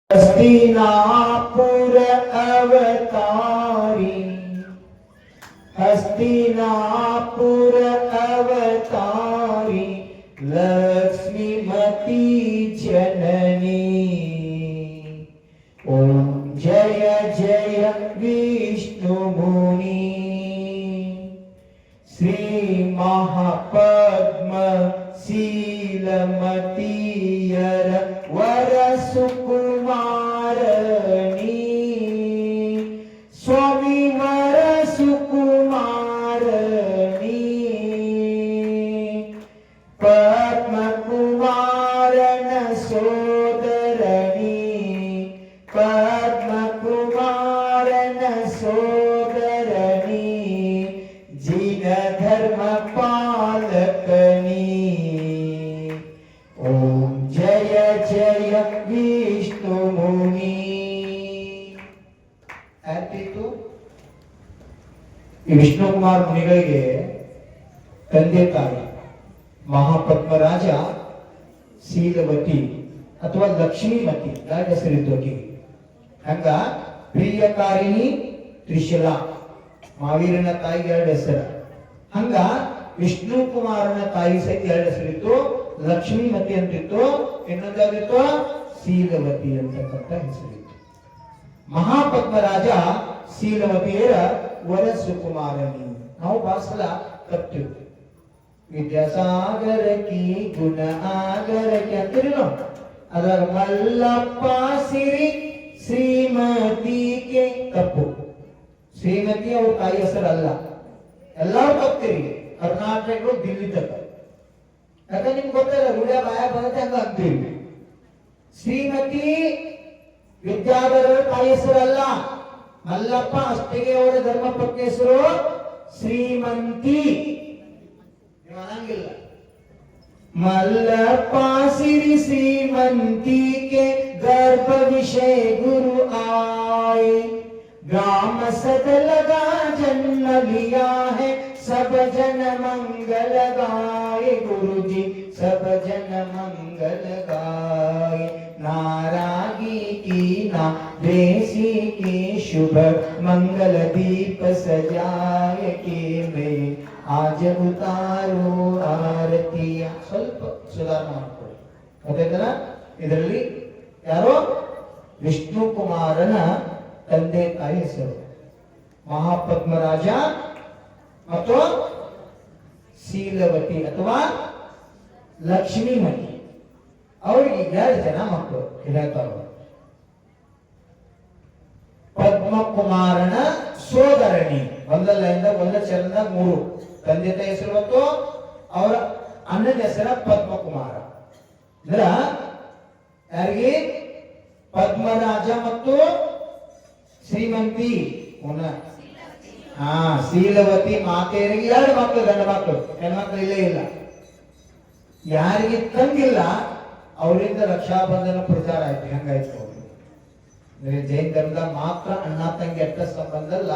हस्तिनापुर अवतारी, हस्तिनापुर अवतारी, लक्ष्मीमती जननी। ओम जय जय विष्णु मुनि, श्री महापद्म शीलमतीयर वर सुकुमारणी, स्वामी वर सुकुमारणी, पद्म कुमारन सोदरणी, पद्म कुमारन सोदरणी, जिन धर्म पालकनी। ओम जय जय विष्णु मुनि। ಯಾರಿತ್ತು ಈ ವಿಷ್ಣು ಕುಮಾರ್ ಮುನಿಗಳಿಗೆ ತಂದೆ ತಾಯಿ ಮಹಾಪದ್ಮರಾಜ, ಶೀಲವತಿ ಅಥವಾ ಲಕ್ಷ್ಮೀಮತಿ ಎರಡು ಹೆಸರಿದ್ದು ಆಕೆಗೆ. ಹಂಗ ಪ್ರಿಯಕಾರಿಣಿ, ತ್ರಿಶಲಾ ಮಾವೀರನ ತಾಯಿಗೆ ಎರಡು ಹೆಸರು. ಹಂಗ ವಿಷ್ಣು ಕುಮಾರನ ತಾಯಿ ಸಹಿತ ಎರಡು ಹೆಸರಿತ್ತು, ಲಕ್ಷ್ಮೀಮತಿ ಅಂತಿತ್ತು, ಇನ್ನೊಂದಾಗಿತ್ತು ಶೀಲವತಿ ಅಂತಕ್ಕಂಥ ಹೆಸರಿತ್ತು. ಮಹಾಪದ್ಮರಾಜ ಶೀಲವತಿಯರ ವರ ಸುಕುಮಾರನಿ. ನಾವು ಬಹಳ ಸಲ ತಪ್ಪಿರ್ತೀವಿ. ವಿದ್ಯಾಸಾಗರ ಕಿ ಗುಣ ಆಗರಕ್ಕೆ ಅಂತೀರಿ ನಾವು. ಅದ್ರಾಗ ಮಲ್ಲಪ್ಪ ಸಿರಿ ಶ್ರೀಮತಿಗೆ ತಪ್ಪು. ಶ್ರೀಮತಿ ಅವ್ರ ತಾಯಿ ಹೆಸರಲ್ಲ. ಎಲ್ಲರೂ ತಪ್ತೀರಿ. ಕರ್ನಾಟಕ ದಿಲ್ಲಿ ತಪ್ಪ. ಯಾಕಂದ್ರೆ ನಿಮ್ಗೆ ಗೊತ್ತಿಲ್ಲ, ರೂಢ ಬಾಯ ಬರುತ್ತೆ ಹಂಗ ಅಂತೀವಿ. ಶ್ರೀಮತಿ ವಿದ್ಯಾಧರ ತಾಯಿ ಹೆಸರಲ್ಲ. ಮಲ್ಲಪ್ಪ ಅಷ್ಟಿಗೆ ಅವರ ಧರ್ಮಪತ್ನಿ ಹೆಸರು ಶ್ರೀಮಂತಿ. ನೀವು ಅನ್ನಂಗಿಲ್ಲ. ಮಲ್ಲಪ್ಪ ಸಿರಿ ಶ್ರೀಮಂತಿ के गर्भ विषय गुरु आए, ग्राम सद लगा जन्म लिया है, सब जन मंगल गाए। गुरुजी सब जन मंगल गाए, नारागी की ना देसी की शुभ मंगल दीप सजाए के मैं आज उतारो आरतिಯ. ಸ್ವಲ್ಪ ಸುಧಾರಣೆ ಮಾಡ್ಕೊಳ್ಳಿ. ಗೊತ್ತಾಯ್ತಲ್ಲ? ಇದರಲ್ಲಿ ಯಾರೋ ವಿಷ್ಣು ಕುಮಾರನ ತಂದೆ ತಾಯಿ ಹೆಸರು ಮಹಾಪದ್ಮರಾಜ ಮತ್ತು ಶೀಲವತಿ ಅಥವಾ ಲಕ್ಷ್ಮೀಮತಿ. ಅವರಿಗೆ 2 ಜನ ಮಕ್ಕಳು ಹೇಳ್ತಾರೆ. ಪದ್ಮಕುಮಾರನ ಸೋದರಣಿ, ಒಂದಲ್ಲಿಂದ ಒಂದ ಚರಣ 3 ತಂದೆ ತಾಯಿ ಹೆಸರು ಮತ್ತು ಅವರ ಅಣ್ಣನ ಹೆಸರ ಪದ್ಮಕುಮಾರ. ಅಂದ್ರ ಯಾರಿಗೆ ಪದ್ಮರಾಜ ಮತ್ತು ಶ್ರೀಮಂತಿ ಶೀಲವತಿ ಮಾತೆಯರಿಗೆ 2 ಮಕ್ಕಳು, ಗಂಡ ಮಕ್ಕಳು. ಹೆಣ್ಮಕ್ಳು ಇಲ್ಲೇ ಇಲ್ಲ. ಯಾರಿಗೆ ತಂಗಿಲ್ಲ ಅವರಿಂದ ರಕ್ಷಾಬಂಧನ ಪ್ರಚಾರ ಆಯ್ತು. ಹೆಂಗಾಯ್ತು? ಜೈನ ಧರ್ಮದಾಗ ಮಾತ್ರ ಅಣ್ಣ ತಂಗಿ ಅಟ್ಟ ಸಂಬಂಧ ಅಲ್ಲ,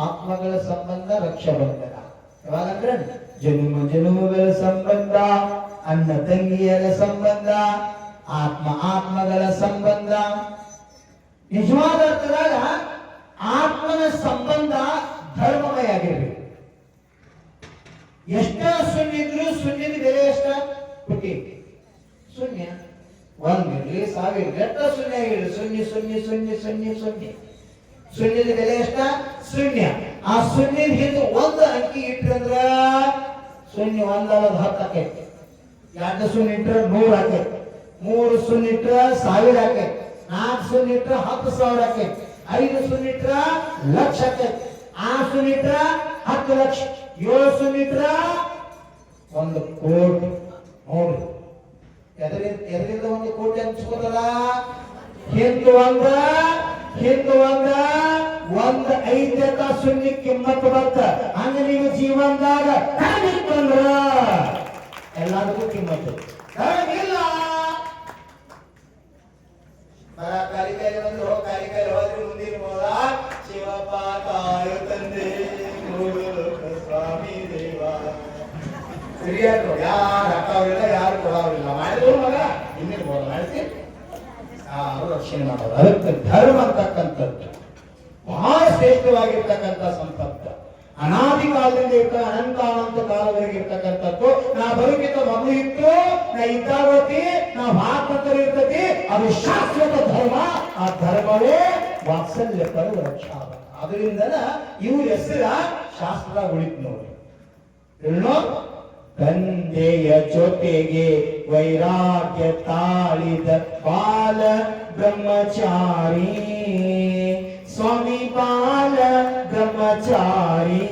ಆತ್ಮಗಳ ಸಂಬಂಧ ರಕ್ಷಾಬಂಧನ. ಯಾವಾಗಂದ್ರೆ ಜನುಮಗಳ ಸಂಬಂಧ, ಅಣ್ಣ ತಂಗಿಯರ ಸಂಬಂಧ, ಆತ್ಮಗಳ ಸಂಬಂಧ. ನಿಜವಾದ ಅರ್ಥದಾಗ ಆತ್ಮನ ಸಂಬಂಧ ಧರ್ಮಮಯ ಆಗಿರ್ಬೇಕು. ಎಷ್ಟ ಸುನ್ನಿದ್ರು ಸುನ್ನಿದ ಬೆಲೆ ಎಷ್ಟ? ಪುಟಿ ಶೂನ್ಯ. 1 ಇರ್ಲಿ 1000 ಎಷ್ಟ ಶೂನ್ಯ ಆಗಿರ್ಲಿ, ಶೂನ್ಯ ಶೂನ್ಯ ಶೂನ್ಯ ಶೂನ್ಯ ಶೂನ್ಯ. ಶೂನ್ಯದ ಬೆಲೆ ಎಷ್ಟ? ಶೂನ್ಯ. ಆ ಶೂನ್ಯದ ಹಿಂದೆ 1 ಅಂಕಿ ಇಟ್ರಂದ್ರ ಶೂನ್ಯ 1 10 ಆಕೈತಿ. 2 ಶೂನ್ಯ ಇಟ್ರ 100 ಆಕೈತಿ. 3 ಶೂನ್ಯ ಇಟ್ರ 1000 ಆಕೈತಿ. 4 ಶೂನ್ಯ ಇಟ್ರ 10,000 ಆಕೈತಿ. 5 ಶೂನ್ಯ ಇಟ್ರ ಲಕ್ಷ ಆಕೈತಿ. 6 ಶೂನ್ಯ ಇಟ್ರ 10 ಲಕ್ಷ. 7 ಶೂನ್ಯ ಇಟ್ರ 1 ಕೋಟಿ. ನೋಡ್ರಿ, ಎದರಿಂದ 1 ಕೋಟಿ ಅನ್ಸ್ಕೋದಲ್ಲ. ಹಿಂದೆ ಒಂದ 5 ಶೂನ್ಯ ಕಿಮ್ಮತ್ತು ಬತ್ತ. ಹಂಗ ನೀವು ಜೀವನದಾಗ ಕಾಣಿತ್ತಂದ್ರ ಎಲ್ಲದಕ್ಕೂ ಕಿಮ್ಮತ್ತು ಇಲ್ಲ. ಕಾಲಿಕಾಯಿ ಬಂದು ಕಾಲಿಕಾಯಿ ಹೋದ್ರೆ ಮುಂದಿನ ಹೋದ ಶಿವಪ್ಪ ಕಾಯು ತಂದೆ ಸ್ವಾಮಿ ದೇವ. ಸರಿಯಾಗಿ ಯಾರು ಹಾಕೋವಿಲ್ಲ, ಯಾರು ಕೊಡೋವಿಲ್ಲ. ಮಾಡಿದ್ರು ಮಗ ಇನ್ನೇನು ಮಾಡ್ತೀನಿ. ರಕ್ಷಣೆ ಮಾಡೋದು. ಅದಕ್ಕೆ ಧರ್ಮ ಅಂತಕ್ಕಂಥದ್ದು ಬಹಳ ಶ್ರೇಷ್ಠವಾಗಿರ್ತಕ್ಕಂಥ ಸಂಪತ್ತು. ಅನಾದಿ ಕಾಲದಿಂದ ಇರ್ತ ಅನಂತ ಕಾಲವರೆಗೆ ಇರ್ತಕ್ಕಂಥದ್ದು. ನಾ ಬದುಕಿದ್ದ ಮೊದಲು ಇತ್ತು, ನಾ ಇದ್ದಾವತಿ, ನಾ ಭಾಗವತರು ಇರ್ತತಿ. ಅದು ಶಾಶ್ವತ ಧರ್ಮ. ಆ ಧರ್ಮವೇ ವಾತ್ಸಲ್ಯ ಪರದ ರಕ್ಷಾ. ಅದರಿಂದ ಇವ್ರ ಹೆಸರ ಶಾಸ್ತ್ರ ಉಳಿತು ನೋಡಿ. ಹೇಳೋ ತಂದೆಯ ಜೊತೆಗೆ ವೈರಾಗ್ಯ ತಾಳಿದ ಬಾಲ ಬ್ರಹ್ಮಚಾರಿ, ಸ್ವಾಮಿ ಬಾಲ ಬ್ರಹ್ಮಚಾರಿ.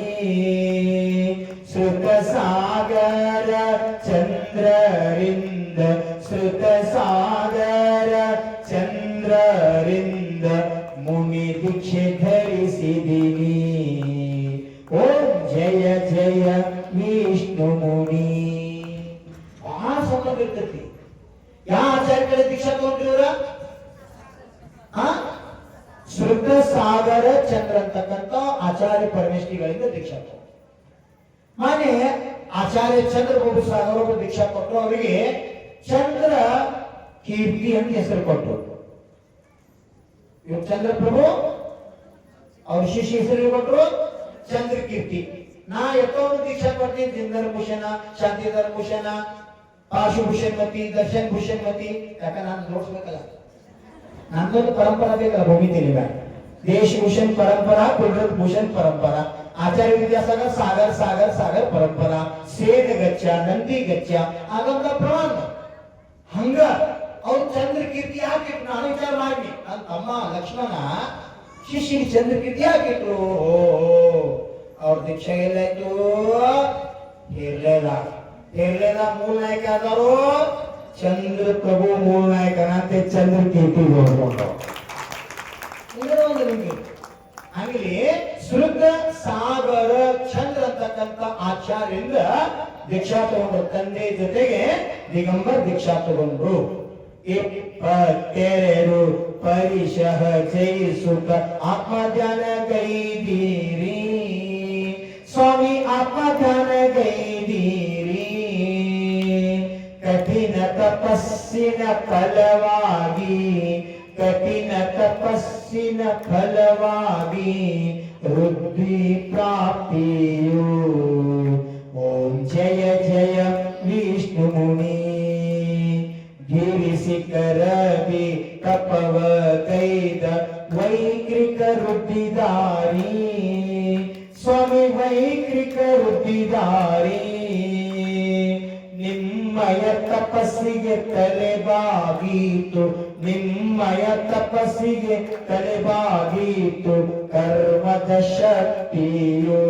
ಶ್ರುತ ಸಾಗರ ಚಂದ್ರರಿಂದ, ಶ್ರುತ ಸಾಗರ ಚಂದ್ರರಿಂದ ಮುನಿ ದೀಕ್ಷೆ ಧರಿಸಿದಿನಿ. ಓಂ ಜಯ ಜಯ ವಿಷ್ಣು ಮುನಿ. ಬಹಳ ಸಂಬಂಧ ಇರ್ತೈತಿ. ಯಾವ ಆಚಾರ್ಯ ಕಡೆ ದೀಕ್ಷಾ ತಗೊಂಡಿವ್ರ? ಶ್ರುತ ಸಾಗರ ಚಂದ್ರ ಅಂತಕ್ಕಂಥ ಆಚಾರ್ಯ ಪರಮೇಶ್ವರಿಗಳಿಂದ ದೀಕ್ಷಾ ತಗೊಂಡು. ಮಾನ್ಯ ಆಚಾರ್ಯ ಚಂದ್ರ ಬಾಬು ಸಾಗರ ಒಬ್ಬರು ದೀಕ್ಷಾ ಕೊಟ್ಟರು. ಅವರಿಗೆ ಚಂದ್ರ ಕೀರ್ತಿ ಅಂತ ಹೆಸರು ಕೊಟ್ಟರು. ಇವ್ರು ಚಂದ್ರ ಪ್ರಭು ಅವ್ರ ಶಿಷ್ಯ ಹೆಸರು ಕೊಟ್ಟರು ಚಂದ್ರ ಕೀರ್ತಿ. ನಾ ಎಷ್ಟೊಂದು ದೀಕ್ಷಾ ಕೊಡ್ತೀನಿ. ಜಿಂದರ್ ಭೂಷಣ, ಶಾಂತಿಧರ ಭೂಷಣ, ಪಾಶುಭೂಷಣ್ ಮತಿ, ದರ್ಶನ್ ಭೂಷಣ್ ಮತಿ. ಯಾಕಂದ್ರೆ ನಾನು ನೋಡ್ಸ್ಬೇಕಲ್ಲ, ನಂದೊಂದು ಪರಂಪರಾ ಬೇಕಲ್ಲ. ಭೂಮಿ ತಿಳಿದ ದೇಶಭೂಷಣ್ ಪರಂಪರಾ, ಕುಲರತ್ನ ಭೂಷಣ್ ಪರಂಪರಾ, ಆಚಾರ್ಯ ವಿದ್ಯಾಸಾಗರ್ ಸಾಗರ್ ಸಾಗರ್ ಸಾಗರ್ ಪರಂಪರಾ, ಸೇನ ಗಚ್ಚ, ನಂದಿ ಗಚ್ಚ ಆಗಂತ ಪ್ರಮಾಣ. ಹಂಗ ಅವ್ರು ಚಂದ್ರ ಕೀರ್ತಿ ಯಾಕೆ ನಾನು ವಿಚಾರ ಮಾಡಿ. ನನ್ನ ತಮ್ಮ ಲಕ್ಷ್ಮಣ ಶಿಷ್ಯ ಚಂದ್ರ ಕೀರ್ತಿ ಯಾಕಿಟ್ರು? ಅವ್ರ ದೀಕ್ಷೆ ಎಲ್ಲಾಯ್ತು? ಹೇರ್ಲೇದ ಮೂಲ ನಾಯಕ ಆದವರು ಚಂದ್ರ ಪ್ರಭು ಮೂಲ ನಾಯಕನಂತೆ ಚಂದ್ರ ಕೀರ್ತಿ ನೋಡ್ಕೊಂಡು ನಿಮಗೆ ಆಗಲಿ. ಶ್ರುತ ಸಾಗರ ಚಂದ್ರ ಅಂತಕ್ಕಂಥ ಆಚಾರ್ಯರಿಂದ ದೀಕ್ಷಾ ತಗೊಂಡ್ರು. ತಂದೆ ಜೊತೆಗೆ ದಿಗಂಬರ್ ದೀಕ್ಷಾ ತಗೊಂಡ್ರು. 22 ಪರಿಶಃ ಜಯಿಸುತ್ತ ಆತ್ಮಧ್ಯಾನ ಗೈದೀರಿ, ಸ್ವಾಮಿ ಆತ್ಮಧ್ಯಾನ ಗೈದೀರಿ. ಕಠಿಣ ತಪಸ್ಸಿನ ಫಲವಾಗಿ, ಕಠಿಣ ತಪಸ್ಸಿನ ಫಲವಾಗಿ ವೃದ್ಧಿ ಪ್ರಾಪ್ತಿಯು. ಓಂ ಜಯ ಜಯ ವಿಷ್ಣು ಮುನಿ. ಗಿರಿಸಿಕರವಿ ತಪವ ಕೈದ ವೈಕ್ರಿಕ ವೃದ್ಧಿದಾರಿ, ಸ್ವಾಮಿ ವೈಕ್ರಿಕ ವೃದ್ಧಿದಾರಿ. ನಿಮ್ಮಯ ತಪಸ್ಸಿಗೆ ತಲೆಬಾಗೀತು, ನಿಮ್ಮಯ ತಪಸ್ಸಿಗೆ ತಲೆಬಾಗೀತು ಕರ್ಮದ ಶಕ್ತಿಯು.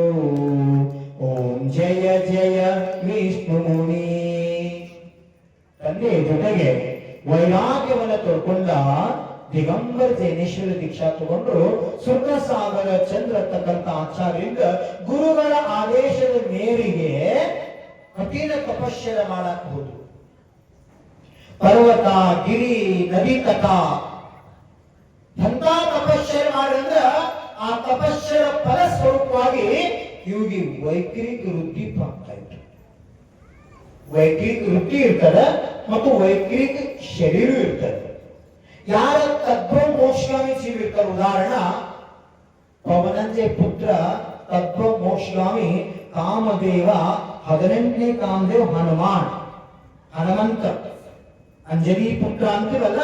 ಓಂ ಜಯ ಜಯ ವಿಷ್ಣು ಮುನಿ. ತಂದೆ ಜೊತೆಗೆ ವೈರಾಗ್ಯವನ್ನು ತೋರ್ಕೊಂಡ ದಿಗಂಬರ ಜೈನೇಶ್ವರ ದೀಕ್ಷಾ ತಗೊಂಡ್ರು. ಶ್ರುತ ಸಾಗರ ಚಂದ್ರ ಅಂತಕ್ಕಂಥ ಆಚಾರ್ಯರಿಂದ ಗುರುಗಳ ಆದೇಶದ ಮೇರೆಗೆ ಕಠಿಣ ತಪಶ್ಚರ್ಯ ಮಾಡಕ್ ಹೋದ್ರು. ಪರ್ವತ, ಗಿರಿ, ನದಿ ತಟ ಎಂತ ತಪಶ್ಚರ್ಯ ಮಾಡಿದ್ರೆ ಆ ತಪಶ್ಚರ್ಯ ಫಲ ಸ್ವರೂಪವಾಗಿ ಇವ್ರಿಗೆ ವೈಕ್ರಿಕ ವೃದ್ಧಿ ಪ್ರಾಪ್ತ ಆಯ್ತು. ವೈಕ್ರಿಕ ವೃತ್ತಿ ಇರ್ತದೆ ಮತ್ತು ವೈಕ್ರಿಕ ಶರೀರ ಇರ್ತದೆ. ಯಾರ ತತ್ವ ಮೋಕ್ಷಗಾಮಿ ಜೀವ ಇರ್ತಾರೆ. ಉದಾಹರಣ ಪವನಂಜಯ ಪುತ್ರ ತತ್ವ ಮೋಕ್ಷಗಾಮಿ ಕಾಮದೇವ, 18ನೇ ಕಾಮದೇವ್ ಹನುಮಾನ್, ಹನುಮಂತ ಅಂಜಲಿ ಪುತ್ರ ಅಂತೀವಲ್ಲ.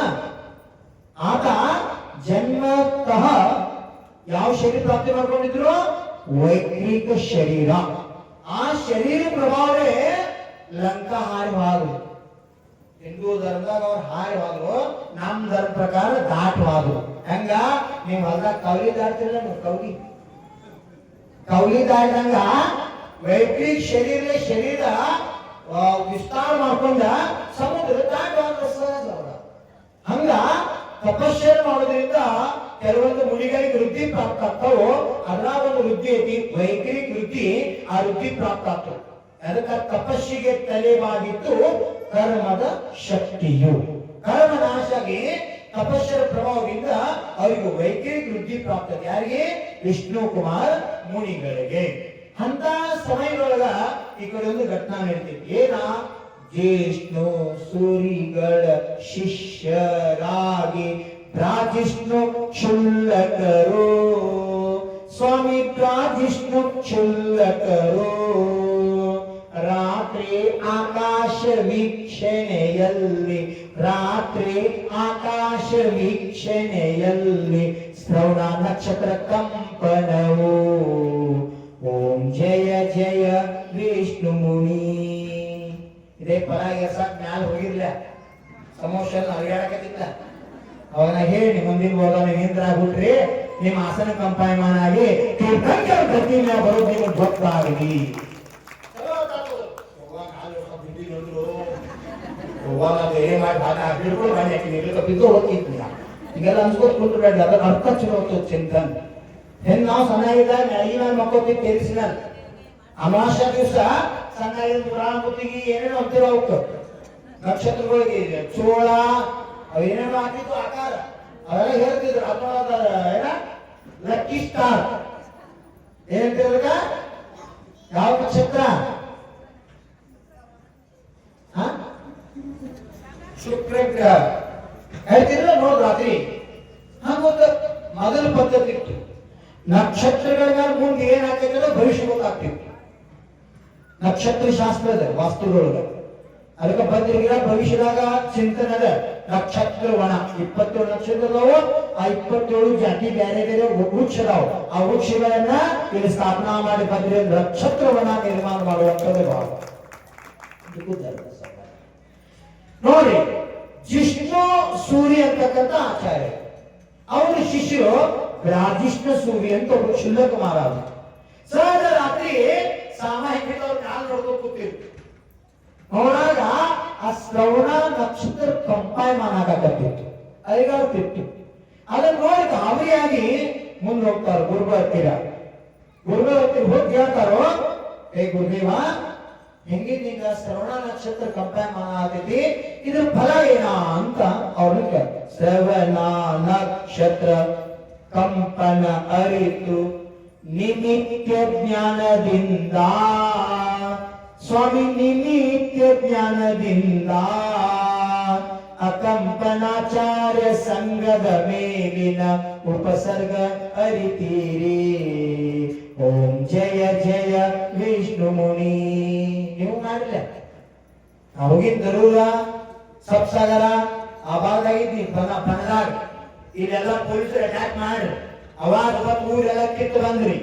ಆತ ಜನ್ಮತಃ ಯಾವ ಶರೀರ ಪ್ರಾಪ್ತಿ ಮಾಡ್ಕೊಂಡಿದ್ರು? ವೈಕ್ರಿಕ ಶರೀರ. ಆ ಶರೀರ ಪ್ರಭಾವೇ ಲಂಕಾ ಹಾರಿವಾದ್ರು. ಹಿಂದೂ ಧರ್ಮದಾಗ ಅವ್ರು ಹಾರಿವಾದ್ರು, ನಮ್ಮ ಧರ್ಮ ಪ್ರಕಾರ ದಾಟವಾದ್ರು. ಹೆಂಗ ನೀವು ಹೊಲ್ದಾಗ ಕೌಲಿ ದಾಟ್ತಿರಲ್ಲ, ನೀವು ಕೌಲಿ ದಾಟಿದಂಗ ವೈಕ್ರಿಕ ಶರೀರ ವಿಸ್ತಾರ ಮಾಡ್ಕೊಂಡ ಸಮುದ್ರ ದಾಟವಾದ ಸಹಜ. ಹಂಗ ತಪಶ್ಚರ್ಯ ಮಾಡೋದ್ರಿಂದ ಕೆಲವೊಂದು ಮುನಿಗಳಿಗೆ ವೃದ್ಧಿ ಪ್ರಾಪ್ತ ಆಗ್ತಾವೋ. ಅದರ ಒಂದು ವೃದ್ಧಿ ಐತಿ ವೈಕ್ರಿಕ ವೃದ್ಧಿ. ಆ ವೃದ್ಧಿ ಪ್ರಾಪ್ತ ಆಗ್ತವೆ. ಅದಕ್ಕೆ ತಪಸ್ಸಿಗೆ ತಲೆಬಾಗಿತ್ತು ಕರ್ಮದ ಶಕ್ತಿಯು. ಕರ್ಮ ನಾಶಾಗಿ ತಪಸ್ಸರ ಪ್ರಭಾವದಿಂದ ಅವರಿಗೆ ವೈಕ್ರಿಕ ವೃದ್ಧಿ ಪ್ರಾಪ್ತ. ಯಾರಿಗೆ? ವಿಷ್ಣು ಕುಮಾರ್ ಮುನಿಗಳಿಗೆ. ಅಂತ ಸಮಯದೊಳಗ ಈ ಕಡೆ ಒಂದು ಘಟನಾ ನಡೀತಿತ್ತು. ಏನ ಜಿಷ್ಣು ಸೂರಿಗಳ ಶಿಷ್ಯರಾಗಿ ಪ್ರಾಜಿಷ್ಣು ಕ್ಷುಲ್ಲಕರು. ಸ್ವಾಮಿ ಪ್ರಾಜಿಷ್ಣು ಕ್ಷುಲ್ಲಕರು ರಾತ್ರಿ ಆಕಾಶ ವೀಕ್ಷಣೆಯಲ್ಲಿ, ರಾತ್ರಿ ಆಕಾಶ ವೀಕ್ಷಣೆಯಲ್ಲಿ ಶ್ರವಣ ನಕ್ಷತ್ರ ಕಂಪನವು. ಓಂ ಜಯ ಜಯ ವಿಷ್ಣು ಮುನಿ. ಇದೇ ಪರ ಎಸಕ್ ಮ್ಯಾಲ ಹೋಗಿರ್ಲ ಸಮೋಷನ್ ಅರಿಯಾಡಕತ್ತಿಲ್ಲ. ಅವನ ಹೇಳಿ ಮುಂದಿನ ಹೋದ ನಿಂದ್ರ ಆಗ್ಬಿಟ್ರಿ, ನಿಮ್ಮ ಆಸನ ಕಂಪಾಯಮಾನ ಆಗಿ ತೀರ್ಥಂಕರ ಗತಿ ಮ್ಯಾಲ ಬರೋದು ನಿಮಗೆ ಗೊತ್ತಾಗಲಿ. ಬೇರೆ ಮಾಡಿ ಭಾಗ ಬಿಡ್ಕೊಂಡು ಮಾಡಿ ಹಾಕಿ ಬಿದ್ದು ಹೋಗ್ತಿದ್ವಿ. ಈಗೆಲ್ಲ ಅನ್ಸ್ಕೊತ್ ಕುಂಟು ಬೇಡ, ಅದರ ಅರ್ಥ ಚಲೋ ಹೋಗ್ತದೆ ಚಿಂತನ್. ಹೆಣ್ ನಾವು ಸಣ್ಣಾಗಿದ್ದಾಗ ಮ್ಯಾಗಿ ಮೇಲೆ ಮಕ್ಕೋತಿ ತೇರಿಸಿನ ಅಮಾವಾಸ್ಯ ದಿವಸ ಸಣ್ಣಾಗಿದ್ದ ಪುರಾಣ ಬುದ್ಧಿಗೆ ಏನೇನೋ ಅಂತಿರೋ ಅವಕ್ಕೆ ನಕ್ಷತ್ರಗಳಿಗೆ ಚೋಳ ಅವೇನೇನೋ ಹಾಕಿದ್ದು ಆಕಾರ ಅವೆಲ್ಲ ಹೇಳ್ತಿದ್ರು. ಅಥವಾ ಏನ ಲಕ್ಕಿ ಸ್ಟಾರ್ ಏನಂತಿರೋದ ಯಾವ ನಕ್ಷತ್ರ? ಶುಕ್ರ ಗ್ರಹ ಹೇಳ್ತಿದ್ರ ನೋಡ್ ರಾತ್ರಿ. ಹಂಗ ಮೊದಲ ಪದ್ಧತಿ ಇತ್ತು. ನಕ್ಷತ್ರಗಳ ಮೇಲೆ ಮುಂದೆ ಏನ್ ಹಾಕಿದ್ರೆ ಭವಿಷ್ಯ ಗೊತ್ತಾಗ್ತಿತ್ತು. ನಕ್ಷತ್ರ ಶಾಸ್ತ್ರದ ವಾಸ್ತುಗಳೊಳಗ ಅದಕ್ಕೆ ಬಂದಿರ ಭವಿಷ್ಯದಾಗ ಚಿಂತನದ ನಕ್ಷತ್ರ ವನ 27 ನಕ್ಷತ್ರದವು. ಆ 27 ಜಾತಿ ಬೇರೆ ಬೇರೆ ವೃಕ್ಷ ಅದಾವ. ಆ ವೃಕ್ಷಗಳನ್ನ ಇಲ್ಲಿ ಸ್ಥಾಪನಾ ಮಾಡಿ ಬಂದ್ರೆ ನಕ್ಷತ್ರವನ ನಿರ್ಮಾಣ ಮಾಡುವಂಥದ್ದು ಭಾವ. ನೋಡಿ, ಜಿಷ್ಣು ಸೂರ್ಯ ಅಂತಕ್ಕಂಥ ಆಚಾರ್ಯ, ಅವರ ಶಿಷ್ಯರು ರಾಜಿಷ್ಣ ಸೂರ್ಯ ಅಂತ ಒಬ್ಬರು ಕ್ಷುಲ್ಲಕ ಮಹಾರಾಜ. ಸಹಜ ರಾತ್ರಿ ಸಾಮಾನ್ಯ ಕಾಲು ನೋಡ್ಕೊಂಡು ಕೂತಿದ್ರು. ನೋಡಾಗ ಆ ಶ್ರವಣ ನಕ್ಷತ್ರ ಕಂಪಾಯಮಾನ ಆಗಕತ್ತಿತ್ತು, ಅರಿಗಾಡ್ತಿತ್ತು. ಅದನ್ನ ನೋಡಿ ಗಾಬರಿಯಾಗಿ ಮುಂದೆ ಹೋಗ್ತಾರ ಗುರುಗಳ ಹತ್ತಿರ. ಗುರುಗಳ ಹತ್ತಿರ ಹೋಗಿ ಹೇಳ್ತಾರೋ, ಹೇ ಗುರುದೇವ, ಹೆಂಗಿದ್ದೀಗ ಶ್ರವಣ ನಕ್ಷತ್ರ ಕಂಪಾಯಮಾನ ಆಗ್ತೈತಿ, ಇದ್ರ ಫಲ ಏನ ಅಂತ ಅವ್ರನ್ನ ಶ್ರವಣ ನಕ್ಷತ್ರ ಕಂಪನ ಅರಿತು ನಿಮಿತ್ಯ ಜ್ಞಾನದಿಂದ, ಸ್ವಾಮಿ ನಿಮಿತ್ಯ ಜ್ಞಾನದಿಂದ ಅಕಂಪನಾಚಾರ್ಯ ಸಂಘದ ಮೇಲಿನ ಉಪಸರ್ಗ ಅರಿತೀರಿ. ಓಂ ಜಯ ಜಯ ವಿಷ್ಣು ಮುನಿ. ನೀವು ಮಾಡಿಲ್ಲ, ಹೋಗಿದ್ ದರೂರ ಸಬ್ಸಾಗರ ಆ ಭಾಗದಾಗಿದ್ದಿ ಪನದಾಗ. ಇಲ್ಲೆಲ್ಲ ಪೊಲೀಸರು ಅಟ್ಯಾಕ್ ಮಾಡ್ರಿ, ಅವಾಗ ಊರೆಲ್ಲ ಕಿತ್ತು ಬಂದ್ರಿ,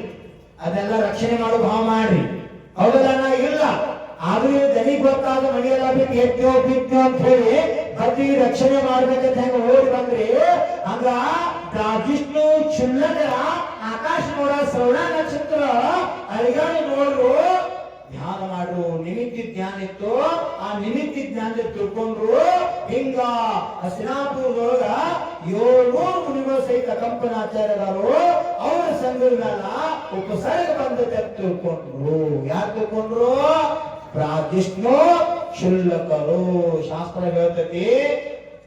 ಅದೆಲ್ಲ ರಕ್ಷಣೆ ಮಾಡೋ ಭಾವ ಮಾಡ್ರಿ. ಹೌದಲ್ಲ? ಇಲ್ಲ ಆದ್ರೂ ದನಿ ಗೊತ್ತಾದ ಮನೆಯೆಲ್ಲ ಬಿಟ್ಟು ಎದ್ದೋ ಬಿದ್ದೋ ಅಂತ ಹೇಳಿ ಬದ್ರಿ ರಕ್ಷಣೆ ಮಾಡ್ಬೇಕಂತ ಹೆಂಗ ಓಡಿ ಬಂದ್ರಿ. ಹಂಗ ರಾಜಿಷ್ಣು ಕ್ಷುಲ್ಲಕರ ಆಕಾಶ ನೋಡ ಶ್ರವಣ ನಕ್ಷತ್ರ ಅಳಿಗಾಡಿ ನೋಡ್ರು, ಧ್ಯಾನ ಮಾಡ್ರು. ನಿಮಿತ್ತಿ ಜ್ಞಾನ ಇತ್ತು, ಆ ನಿಮಿತ್ತಿ ಜ್ಞಾನ ತಿಳ್ಕೊಂಡ್ರು. ಹಿಂಗ ಹಸ್ತಿನಾಪುರದೊಳಗ 700 ಮುನಿಗಳು ಸಹಿತ ಕಂಪನಾಚಾರ್ಯರು ಅವರ ಸಂಘದ ಮೇಲೆ ಉಪಸರ್ಗ ಬಂದತೆ ತಿಳ್ಕೊಂಡ್ರು. ಯಾರು ತಿಳ್ಕೊಂಡ್ರು? ಪ್ರಾಜಿಷ್ಣು ಕ್ಷುಲ್ಲಕರು. ಶಾಸ್ತ್ರ ಹೇಳ್ತತಿ,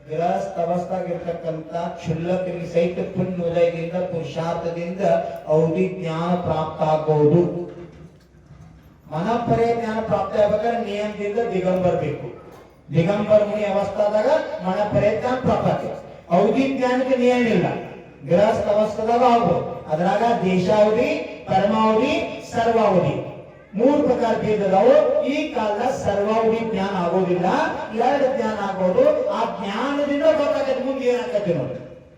ಗೃಹಸ್ಥ ಅವಸ್ಥಾಗಿರ್ತಕ್ಕಂಥ ಕ್ಷುಲ್ಲಕರಿಗೆ ಸಹಿತ ಪುಣ್ಯ ಉದಯದಿಂದ ಪುರುಷಾರ್ಥದಿಂದ ಔದಿ ಜ್ಞಾನ ಪ್ರಾಪ್ತ ಆಗೋದು. ಮನಪರೇ ಜ್ಞಾನ ಪ್ರಾಪ್ತಿ ಆಗ್ಬೇಕಾದ್ರೆ ನಿಯಮದಿಂದ ದಿಗಂಬರ್ ಬೇಕು. ದಿಗಂಬರ್ ಮುನಿ ಅವಸ್ಥಾದಾಗ ಮನಪರೇ ಜ್ಞಾನ ಪ್ರಾಪ್ತಿ. ಔದಿ ಜ್ಞಾನಕ್ಕೆ ನಿಯಮ ಇಲ್ಲ, ಗೃಹಸ್ಥ ಅವಸ್ಥಾದಾಗ ಆಗ್ಬೋದು. ಅದ್ರಾಗ ದೇಶಾವಧಿ, ಪರಮಾವಧಿ, ಸರ್ವಾವಧಿ 3 ಪ್ರಕಾರ ಭೇದದವು. ಈ ಕಾಲದ ಸರ್ವಾವಧಿ ಜ್ಞಾನ ಆಗೋದಿಲ್ಲ, 2 ಜ್ಞಾನ ಆಗೋದು. ಆ ಜ್ಞಾನದಿಂದ ಗೊತ್ತಾಗತ್ತೆ ಮುಂದೆ ಏನಾಗತ್ತೆ ನೋಡಿ.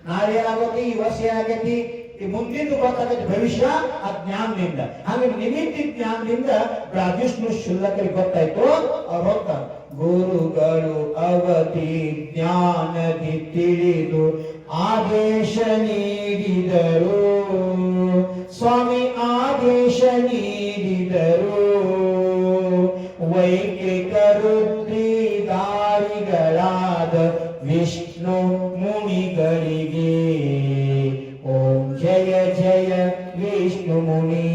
ನಾಳೆ ಏನಾಗತ್ತೆ, ಈ ವರ್ಷ ಏನಾಗತಿ, ಈ ಮುಂದಿನ ಗೊತ್ತಾಗತ್ತೆ ಭವಿಷ್ಯ ಆ ಜ್ಞಾನದಿಂದ. ಹಾಗೆ ನಿಮಿತ್ತಿ ಜ್ಞಾನದಿಂದ ರಾಜಿಷ್ಣು ಕ್ಷುಲ್ಲಕರಿಗೆ ಗೊತ್ತಾಯ್ತು. ಅವ್ರು ಹೋಗ್ತಾರೆ, ಗುರುಗಳು ಅವಧಿ ಜ್ಞಾನದಿ ತಿಳಿದು ಆದೇಶ ನೀಡಿದರು. ಸ್ವಾಮಿ ಆದೇಶ ನೀಡಿದರು. ವೈಕಿಕ ರುದ್ರಿದಾರಿಗಳಾದ ವಿಷ್ಣು ಮುನಿಗಳಿಗೆ. ಓಂ ಜಯ ಜಯ ವಿಷ್ಣು ಮುನಿ.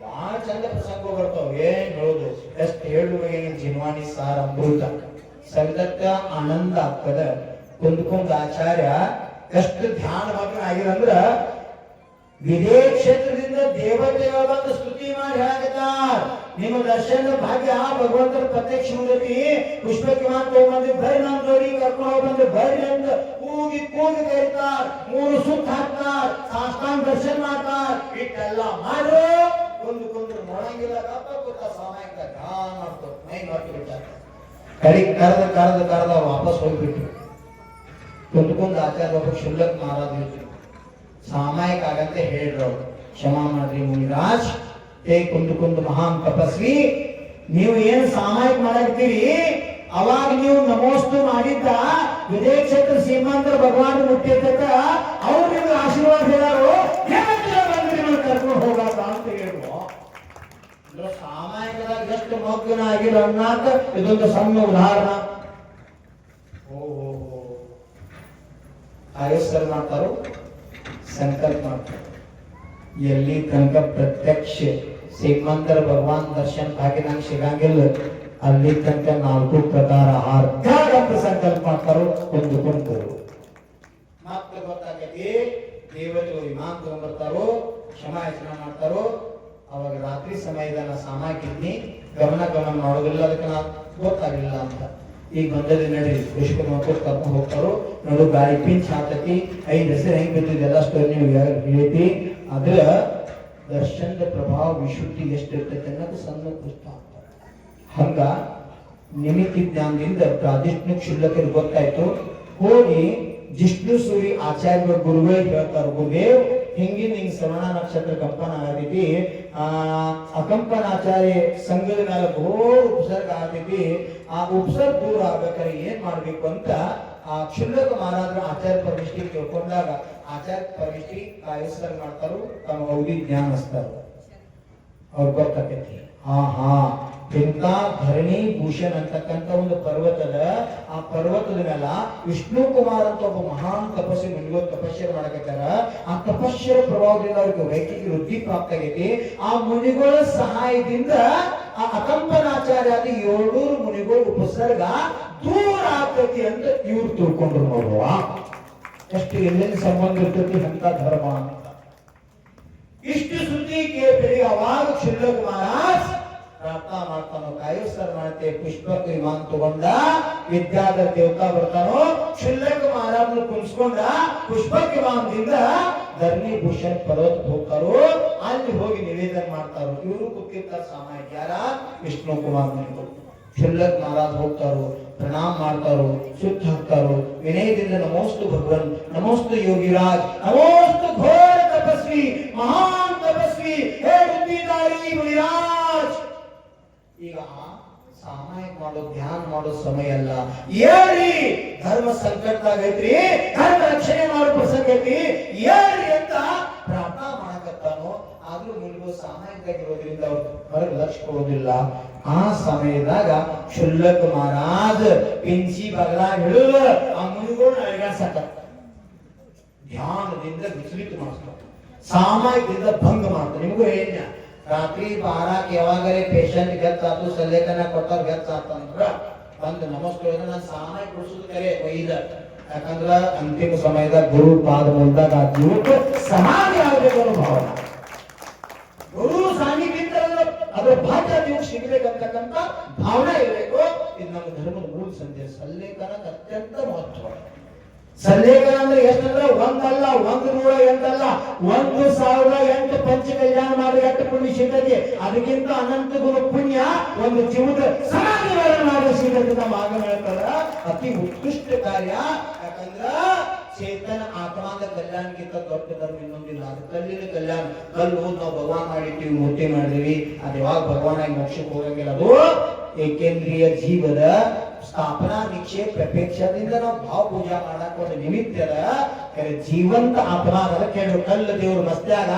ಬಹಳ ಚಂದ ಪ್ರಸಂಗ ಬರ್ತಾವ. ಏನ್ ಹೇಳುದು, ಎಷ್ಟು ಹೇಳುವಾಗ ಜಿನ್ವಾಣಿ ಸಾರ ಅಮೃತ ಸವಿದತ್ತ ಆನಂದ ಆಗ್ತದ. ಕುಂದ್ಕೊಂಡ್ ಆಚಾರ್ಯ ಎಷ್ಟು ಧ್ಯಾನ ಮಗ್ನ ಆಗಿರಂದ್ರ ವಿದೇ ಕ್ಷೇತ್ರದಿಂದ ದೇವತೆಗಳ ಬಂದು ಸ್ತುತಿ ಮಾಡಿ ಹೇಳಕತ್ತಾರ. ನಿಮ್ಮ ದರ್ಶನ ಭಾಗ್ಯ ಭಗವಂತರ ಪ್ರತ್ಯಕ್ಷ ಮುಂದತಿ ಪುಷ್ಪಕ್ಕೆ ತಗೊಂಡ್ಬಂದು ಬರ್ರಿ ನಮ್ ಜೋಡಿ ಕರ್ಕೊಂಡು ಬಂದು ಬರ್ರಿ ಅಂತ ಕೂಗಿ ಕೂಗಿ ಕರೀತಾರ. 3 ಸುತ್ತ ಹಾಕ್ತಾರ, ಸಾಷ್ಟಾಂಗ ದರ್ಶನ ಮಾಡ್ತಾರ. ಇಟ್ಟೆಲ್ಲ ಮಾಡ್ರು ಕುಂದ್ರು ನೋಡಂಗಿಲ್ಲ, ಗಪ್ಪ ಕೂತ ಸಾಮಾಯಿಕ ಧ್ಯಾನ ಮಾಡ್ತಾರೆ, ಮೈ ಮಾಡ್ತು ಬಿಟ್ಟಾರ. ಕಡೆಗೆ ಕರೆದ ವಾಪಸ್ ಹೋಗ್ಬಿಟ್ರು. ಕುಂದ್ಕೊಂಡು ಆಚಾರ್ಯ ಒಬ್ಬ ಶುಲ್ಕ್ ಮಹಾರಾಜ್ ಇದ್ರು, ಸಾಮಾಯಿಕ ಆಗಂತೆ ಹೇಳ್ರು, ಕ್ಷಮಾ ಮಾಡ್ರಿ ಮುನಿರಾಜ್, ಕುಂದು ಮಹಾನ್ ತಪಸ್ವಿ, ನೀವು ಏನು ಸಾಮಾಯಿಕ ಮಾಡಾಕ್ತೀರಿ, ಅವಾಗ ನೀವು ನಮೋಸ್ತು ಮಾಡಿದ್ದ ವಿದೇ ಕ್ಷೇತ್ರ ಸೀಮಾಂತರ ಭಗವಾನ್ ಮುಟ್ಟಿದ್ದಕ್ಕ ಅವ್ರು ನಿಮ್ಗೆ ಆಶೀರ್ವಾದ ಹೇಳಾರು, ಕರ್ಕೊಂಡು ಹೋಗಾಕ ಅಂತ ಹೇಳುವ. ಸಾಮಾಯಿಕದಾಗ ಎಷ್ಟು ಮಗ್ನ ಆಗಿಲ್ಲ ಅನ್ನಕ ಇದೊಂದು ಸಣ್ಣ ಉದಾಹರಣೆ. ಆಯಸ್ಸರ್ ಮಾಡ್ತಾರೋ, ಸಂಕಲ್ಪ ಮಾಡ್ತಾರೆ. ಎಲ್ಲಿ ತನಕ ಪ್ರತ್ಯಕ್ಷ ಶ್ರೀಮಂತರ ಭಗವಾನ್ ದರ್ಶನ ಭಾಗ್ಯ ನಂಗೆ ಸಿಗಂಗಿಲ್ಲ, ಅಲ್ಲಿ ತನಕ 4 ಪ್ರಕಾರ ಅರ್ಧ ಗಂಟೆ ಸಂಕಲ್ಪ ಮಾಡ್ತಾರೋ, ಕುಂದು ಮತ್ತೆ ಗೊತ್ತಾಗೈತಿ. ದೇವತೆಗಳು ವಿಮಾನ ತಗೊಂಡ್ಬರ್ತಾರೋ, ಕ್ಷಮಾಯಾಚನ ಮಾಡ್ತಾರೋ. ಅವಾಗ ರಾತ್ರಿ ಸಮಯದ ಸಾಮಾಕಿದ್ನಿ ಗಮನ ಮಾಡೋದಿಲ್ಲ, ಅದಕ್ಕೆ ನಾ ಗೊತ್ತಾಗಿಲ್ಲ ಅಂತ. ಈಗ ಬಂದಲ್ಲಿ ನಡಿ ಪುಷ್ಪ ಕರ್ಕೊಂಡು ಹೋಗ್ತಾರೋ, ನೋಡು ಗಾಡಿ ಪಿಂಚ್ ಹಾಕತಿ, 5 ಹೆಸರು ಹೆಂಗ್ ಬಿದ್ದಿದ್ದೆಲ್ಲ ಸ್ಟೋರಿ ನೀವು ಹೇಳ್ತಿ. ಅದ್ರ ದರ್ಶನದ ಪ್ರಭಾವ ವಿಶುದ್ಧಿ ಎಷ್ಟಿರ್ತೈತೆ ಅನ್ನೋದು ಸಣ್ಣ ಪುಸ್ತಕ. ಹಂಗ ನಿಮಿತ್ತ ಜ್ಞಾನದಿಂದ ಪ್ರಾದೇಶಿಕ ಶುಲ್ಕರು ಗೊತ್ತಾಯ್ತು. ಹೋಗಿ ಜಿಷ್ಣು ಸೂರಿ ಆಚಾರ್ಯ ಗುರುಗಳು ಹೇಳ್ತಾರೆ, ಗುರುದೇವ್ ಹಿಂಗಿನ ಶ್ರವಣ ನಕ್ಷತ್ರ ಕಂಪನ ಆಗತೈತಿ, ಅಕಂಪನಾಚಾರ್ಯ ಸಂಘದ ಮೇಲೆ ಘೋರ ಉಪಸರ್ಗ ಆಗತೈತಿ. ಆ ಉಪಸರ್ಗ ದೂರ ಆಗ್ಬೇಕಾದ್ರೆ ಏನ್ ಮಾಡ್ಬೇಕು ಅಂತ ಆ ಕ್ಷುಲ್ಲಕ ಮಹಾರಾಜರ ಆಚಾರ್ಯ ಪರಮಿಷ್ಠಿ ಕೇಳ್ಕೊಂಡಾಗ ಆಚಾರ್ಯ ಪರಮಿಷ್ಠಿ ಕಾಯಸ್ಸರ್ ಮಾಡ್ತಾರು, ತಮ್ಮ ಅವಧಿ ಜ್ಞಾನ ಹಚ್ತಾರ. ಅವ್ರು ಗೊತ್ತಾಕೈತಿ, ಇಂಥ ಧರಣಿ ಭೂಷಣ್ ಅಂತಕ್ಕಂಥ ಒಂದು ಪರ್ವತದ, ಆ ಪರ್ವತದ ಮೇಲೆ ವಿಷ್ಣು ಕುಮಾರ್ ಅಂತ ಒಬ್ಬ ಮಹಾನ್ ತಪಸ್ವಿ ಮುನಿಗಳು ತಪಸ್ಸರ ಮಾಡಕತ್ತಾರ. ಆ ತಪಸ್ಸರ ಪ್ರಭಾವದಿಂದ ಅವ್ರಿಗೆ ವೈಯಕ್ತಿಕ ವೃದ್ಧಿ ಪ್ರಾಪ್ತ ಆಗೈತಿ. ಆ ಮುನಿಗಳ ಸಹಾಯದಿಂದ ಆ ಅಕಂಪನಾಚಾರ್ಯಾದಿ 700 ಮುನಿಗಳು ಉಪಸರ್ಗ ದೂರ ಆಗ್ತೈತಿ ಅಂತ ಇವ್ರು ತಿಳ್ಕೊಂಡ್ರು. ನೋಡುವ ಎಷ್ಟು ಎಲ್ಲೆಲ್ಲಿ ಸಂಬಂಧ ಇರ್ತೈತಿ ಅಂತ ಧರ್ಮ ಅಂತ. ಇಷ್ಟು ಸುದ್ದಿ ಕೇಳಿ ಅವಾಗ ಶುಲ್ಕ ಮಹಾರಾಜ್ ಪ್ರಾರ್ಥನಾ ಮಾಡ್ತಾನೋ, ಕಾಯಸ್ಸರ್ ಮಾಡ್ತೆ ಪುಷ್ಪಕ ವಿಮಾನ ತಗೊಂಡ ವಿದ್ಯಾಧರ ದೇವತಾ ಬರ್ತಾನೋ, ಶುಲ್ಕ ಮಹಾರಾಜ್ ಕುಣಿಸ್ಕೊಂಡ ಪುಷ್ಪಕ ವಿಮಾನದಿಂದ ಧರಣಿ ಭೂಷಣ್ ಪರ್ವತ ಹೋಗ್ತಾರೋ, ಅಲ್ಲಿ ಹೋಗಿ ನಿವೇದನೆ ಮಾಡ್ತಾರೋ. ಇವರು ಕೂತಿರ್ತಾರೆ ಸಾಮಾನ್ಯ ಯಾರ ವಿಷ್ಣು ಕುಮಾರ್. ಶುಲ್ಕ ಮಹಾರಾಜ್ ಹೋಗ್ತಾರೋ, ಪ್ರಣಾಮ ಮಾಡ್ತಾರೋ, ಸುತ್ತ ಹಾಕ್ತಾರೋ, ವಿನಯದಿಂದ ನಮೋಸ್ತು ಭಗವನ್, ನಮೋಸ್ತು ಯೋಗಿರಾಜ್, ನಮೋಸ್ತು ಘೋರ ತಪಸ್ವಿ, ಮಹಾನ್ ತಪಸ್ವಿ, ಹೇ ಬುದ್ಧಿದಾರಿ ಮುನಿರಾಜ್. ಈಗ ಸಾಮಾಯಿಕ ಮಾಡೋ ಧ್ಯಾನ ಮಾಡೋ ಸಮಯ ಅಲ್ಲ, ಏರಿ ಧರ್ಮ ಸಂಕಟದಾಗೈತ್ರಿ, ಧರ್ಮ ರಕ್ಷಣೆ ಮಾಡೋ ಪ್ರಸಂಗ ಐತಿ, ಏರಿ ಅಂತ ಪ್ರಾರ್ಥನಾ ಮಾಡಕತ್ತಾನೋ. ಆದ್ರೂ ಮುನಿಗಳು ಸಾಮಾಯಿಕವಾಗಿರೋದ್ರಿಂದ ಅವ್ರು ಹೊರಗೆ ಲಕ್ಷ ಕೊಡೋದಿಲ್ಲ. ಆ ಸಮಯದಾಗ ಶುಲ್ಕ ಮಹಾರಾಜ್ ಪಿಂಚಿ ಬಗಲಾಗ ಹಿಡಿದು ಆ ಮುನಿಗಳನ್ನ ಅಳಗಾಡ್ಸಕ ಧ್ಯಾನದಿಂದ ವಿಚಲಿತ ಮಾಡಿಸ್ತಾರೆ, ಸಾಮಾಯಿಕದಿಂದ ಭಂಗ ಮಾಡ್ತಾರೆ. ನಿಮಗೂ ಹೇಳ ರಾತ್ರಿ 12ಕ್ಕೆ ಯಾವಾಗಲೇ ಪೇಷಂಟ್ ಗೆದ್ದಾತು ಸಲ್ಲೇಖನ ಕೊಟ್ಟವ್ರು ಗೆದ್ದಾತಂದ್ರ ಬಂದು ನಮಸ್ಕಾರ, ನಾನು ಸಾಮಾಯಿಕ ಕೊಡಿಸೋದು ಕರೆ ಒಯ್ದ. ಯಾಕಂದ್ರ ಅಂತಿಮ ಸಮಯದಾಗ ಗುರು ಪಾದ ಮೂಲದಾಗ ಆ ಜೀವಕ್ಕೆ ಸಮಾಧಿ ಆಗಬೇಕು ಅನ್ನೋ ಭಾವನೆ, ಗುರು ಸಾನ್ನಿಧ್ಯ ಅದ್ರ ಭಾಗ್ಯ ನೀವು ಸಿಗಬೇಕಂತಕ್ಕಂಥ ಭಾವನೆ ಇರಬೇಕು. ಇದು ನಮ್ಮ ಧರ್ಮದ ಮೂಲ ಸಂದೇಶ. ಸಲ್ಲೇಖನಕ್ಕೆ ಅತ್ಯಂತ ಮಹತ್ವ. ಸಲ್ಲೇಖನ ಅಂದ್ರೆ ಎಷ್ಟಂದ್ರೆ ಒಂದಲ್ಲ, 108 ಅಲ್ಲ, 1008 ಪಂಚ ಕಲ್ಯಾಣ ಮಾಡಿ 8 ಪುಣ್ಯ ಸಿದ್ಧತೆ. ಅದಕ್ಕಿಂತ ಅನಂತ ಗುರು ಪುಣ್ಯ ಒಂದು ಜೀವದ ಸಮಾಧಿಗಳನ್ನು ಮಾಡೋ ಸಿದ್ಧತೆ ನಮ್ಮ ಆಗ ಹೇಳ್ತಾರ. ಅತಿ ಉತ್ಕೃಷ್ಟ ಕಾರ್ಯ. ಯಾಕಂದ್ರ ಚೇತನ ಆತ್ಮಾದ ಕಲ್ಯಾಣಕ್ಕಿಂತ ದೊಡ್ಡ ಧರ್ಮ ಇನ್ನೊಂದಿಲ್ಲ. ಅದು ಕಲ್ಲಿನ ಕಲ್ಯಾಣ. ಕಲ್ಲು ನಾವು ಭಗವಾನ್ ಮಾಡಿರ್ತೀವಿ, ಮೂರ್ತಿ ಮಾಡಿದೀವಿ, ಅದು ಯಾವಾಗ ಭಗವಾನಾಗಿ ಮೋಕ್ಷಕ್ಕೆ ಹೋಗಂಗಿಲ್ಲ. ಅದು ಏಕೇಂದ್ರಿಯ ಜೀವದ ಸ್ಥಾಪನಾ ನಿಕ್ಷೇಪ ಅಪೇಕ್ಷದಿಂದ ನಾವು ಭಾವ ಪೂಜಾ ಮಾಡಕ್ ಒಂದು ನಿಮಿತ್ತದ. ಜೀವಂತ ಆತ್ಮ ಕೇಳು, ಕಲ್ಲು ದೇವ್ರ ಮಸ್ತ್ಯಾಗ,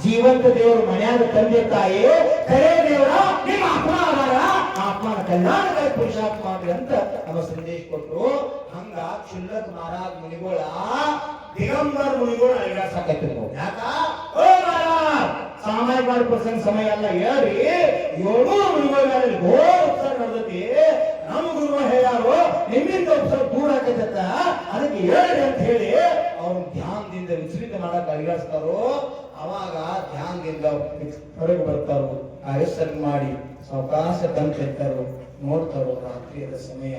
ಜೀವಂತ ದೇವ್ರ ಮನ್ಯಾಗ ತಂದೆ ತಾಯಿ, ಕರೆ ದೇವರ ನಿಮ್ಮ ಆತ್ಮ ಆಧಾರ, ಆತ್ಮನ ಕಲ್ಯಾಣದ ಪುರುಷಾರ್ಥ ಮಾಡ್ರಿ ಅಂತ ನಮ್ಮ ಸಂದೇಶ ಕೊಟ್ಟರು. ಹಂಗ ಶುಲ್ಕ ಮಹಾರಾಜ್ ಮುನಿಗೋಳ ದಿಗಂಬರ ಮುನಿಗೋಳ ಅಳಗಾಡ್ಸಾಕತ್ತಿದ್ರು. ಯಾಕ ಸಾಮಾನ್ಯ ಮಾಡೋ ಪ್ರಸಂಗ ಸಮಯ ಅಲ್ಲ. ಏರಿ 700 ಮುನಿಗೋಳ ಘೋರ ಉತ್ಸವ ನಡೆದೈತಿ. ನಮ್ಮ ಗುರು ಹೇಳ್ಯಾರು ನಿಮ್ಮಿಂದ ಉತ್ಸವ ದೂರ ಆಗತ್ತ, ಅದಕ್ಕೆ ಏರಿ ಅಂತ ಹೇಳಿ ಅವ್ರ ಧ್ಯಾನದಿಂದ ವಿಚಲಿತ ಮಾಡಕ್ ಅಳಿಗಾಡ್ಸ್ತಾರೋ. ಅವಾಗ ಧ್ಯಾನದಿಂದ ಹೊರಗೆ ಬರ್ತಾರೋ, ಆ ಹೆಸರು ಮಾಡಿ ಸಾವಕಾಶ ತಂತಿರ್ತಾರೋ, ನೋಡ್ತಾರೋ ರಾತ್ರಿಯದ ಸಮಯ.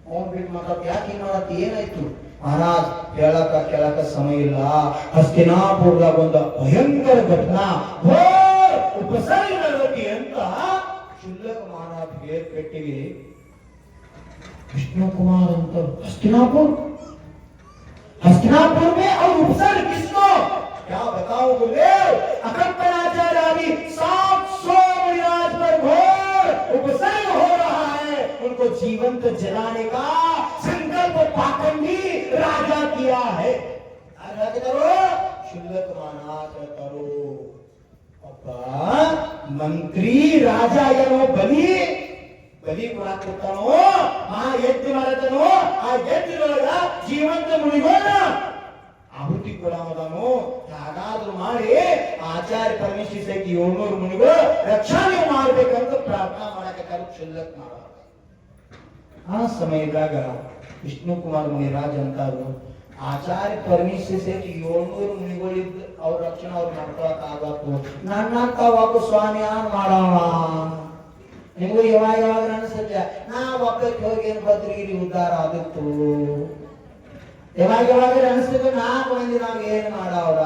ಅವನ್ ಬಿಟ್ಟು ಮಾತಾಡ್ ಯಾಕೆ ಮಾಡತ್ ಏನಾಯ್ತು ಮಹಾರಾಜ್? ಕೇಳಕ ಸಮಯ ಇಲ್ಲ. ಹಸ್ತಿನಾಪುರದಾಗ ಒಂದು ಭಯಂಕರ ಘಟನಾ ಉಪಸರ್ಗ ನಡೆದೈತಿ ಅಂತ ಶುಲ್ಕ ಮಹಾರಾಜ್ಗೆ ಪೆಟ್ಟಿಗೆ विष्णु कुमार अंतर हस्तिनापुर में और उपसर्ग किसको क्या बताओ गुरुदेव? अकंपनाचार्य आदि 700 विराज पर घोर उपसर्ग हो रहा है। उनको जीवंत जलाने का संकल्प पाखंडी राजा किया है। शुल्क महाराज करो अप्पा मंत्री राजा ಏನೋ ಬಲಿ ಕೊಡ್ತಾನೋ, ಆ ಎತ್ತಿ ಮಾಡತಾನೋ, ಆ ಎತ್ತಿನೊಳಗ ಜೀವಂತ ಮುನಿಗೋಣ ಆಹುತಿ ಕೊಡಾಮದಾನೋ. ಹಾಗಾದ್ರೂ ಮಾಡಿ ಆಚಾರ್ಯ ಪರಮೇಶ್ವರಿ ಸೈಕಿ 700 ಮುನಿಗಳು ರಕ್ಷಣೆ ಮಾಡ್ಬೇಕಂತ ಪ್ರಾರ್ಥನಾ ಮಾಡಕತ್ತಾರ ಶುಲ್ಕ ಮಾಡ. ಆ ಸಮಯದಾಗ ವಿಷ್ಣು ಕುಮಾರ್ ಮುನಿರಾಜ್ ಅಂತಾರು, ಆಚಾರ್ಯ ಪರಮೇಶ್ವರಿ ಸೈಕಿ 700 ಮುನಿಗಳಿದ್ದು ಅವ್ರ ರಕ್ಷಣೆ ಅವ್ರು ಮಾಡ್ಕೊಳಕ್ ಆಗತ್ತು, ನನ್ನಂತ ಒಬ್ಬ ಸ್ವಾಮಿ ಆನ್ ಮಾಡವ. ನಿಮಗೂ ಯಾವಾಗ ಅನಿಸುತ್ತೆ ನಾ ಒಬ್ಬಕ್ಕೆ ಹೋಗಿ ಏನು ಭದ್ರಗಿರಿ ಉದ್ಧಾರ ಆದಿತ್ತು. ಯಾವಾಗ ಅನಿಸ್ತದೆ 4 ಮಂದಿ ನಾವ್ ಏನ್ ಮಾಡವ್ರ,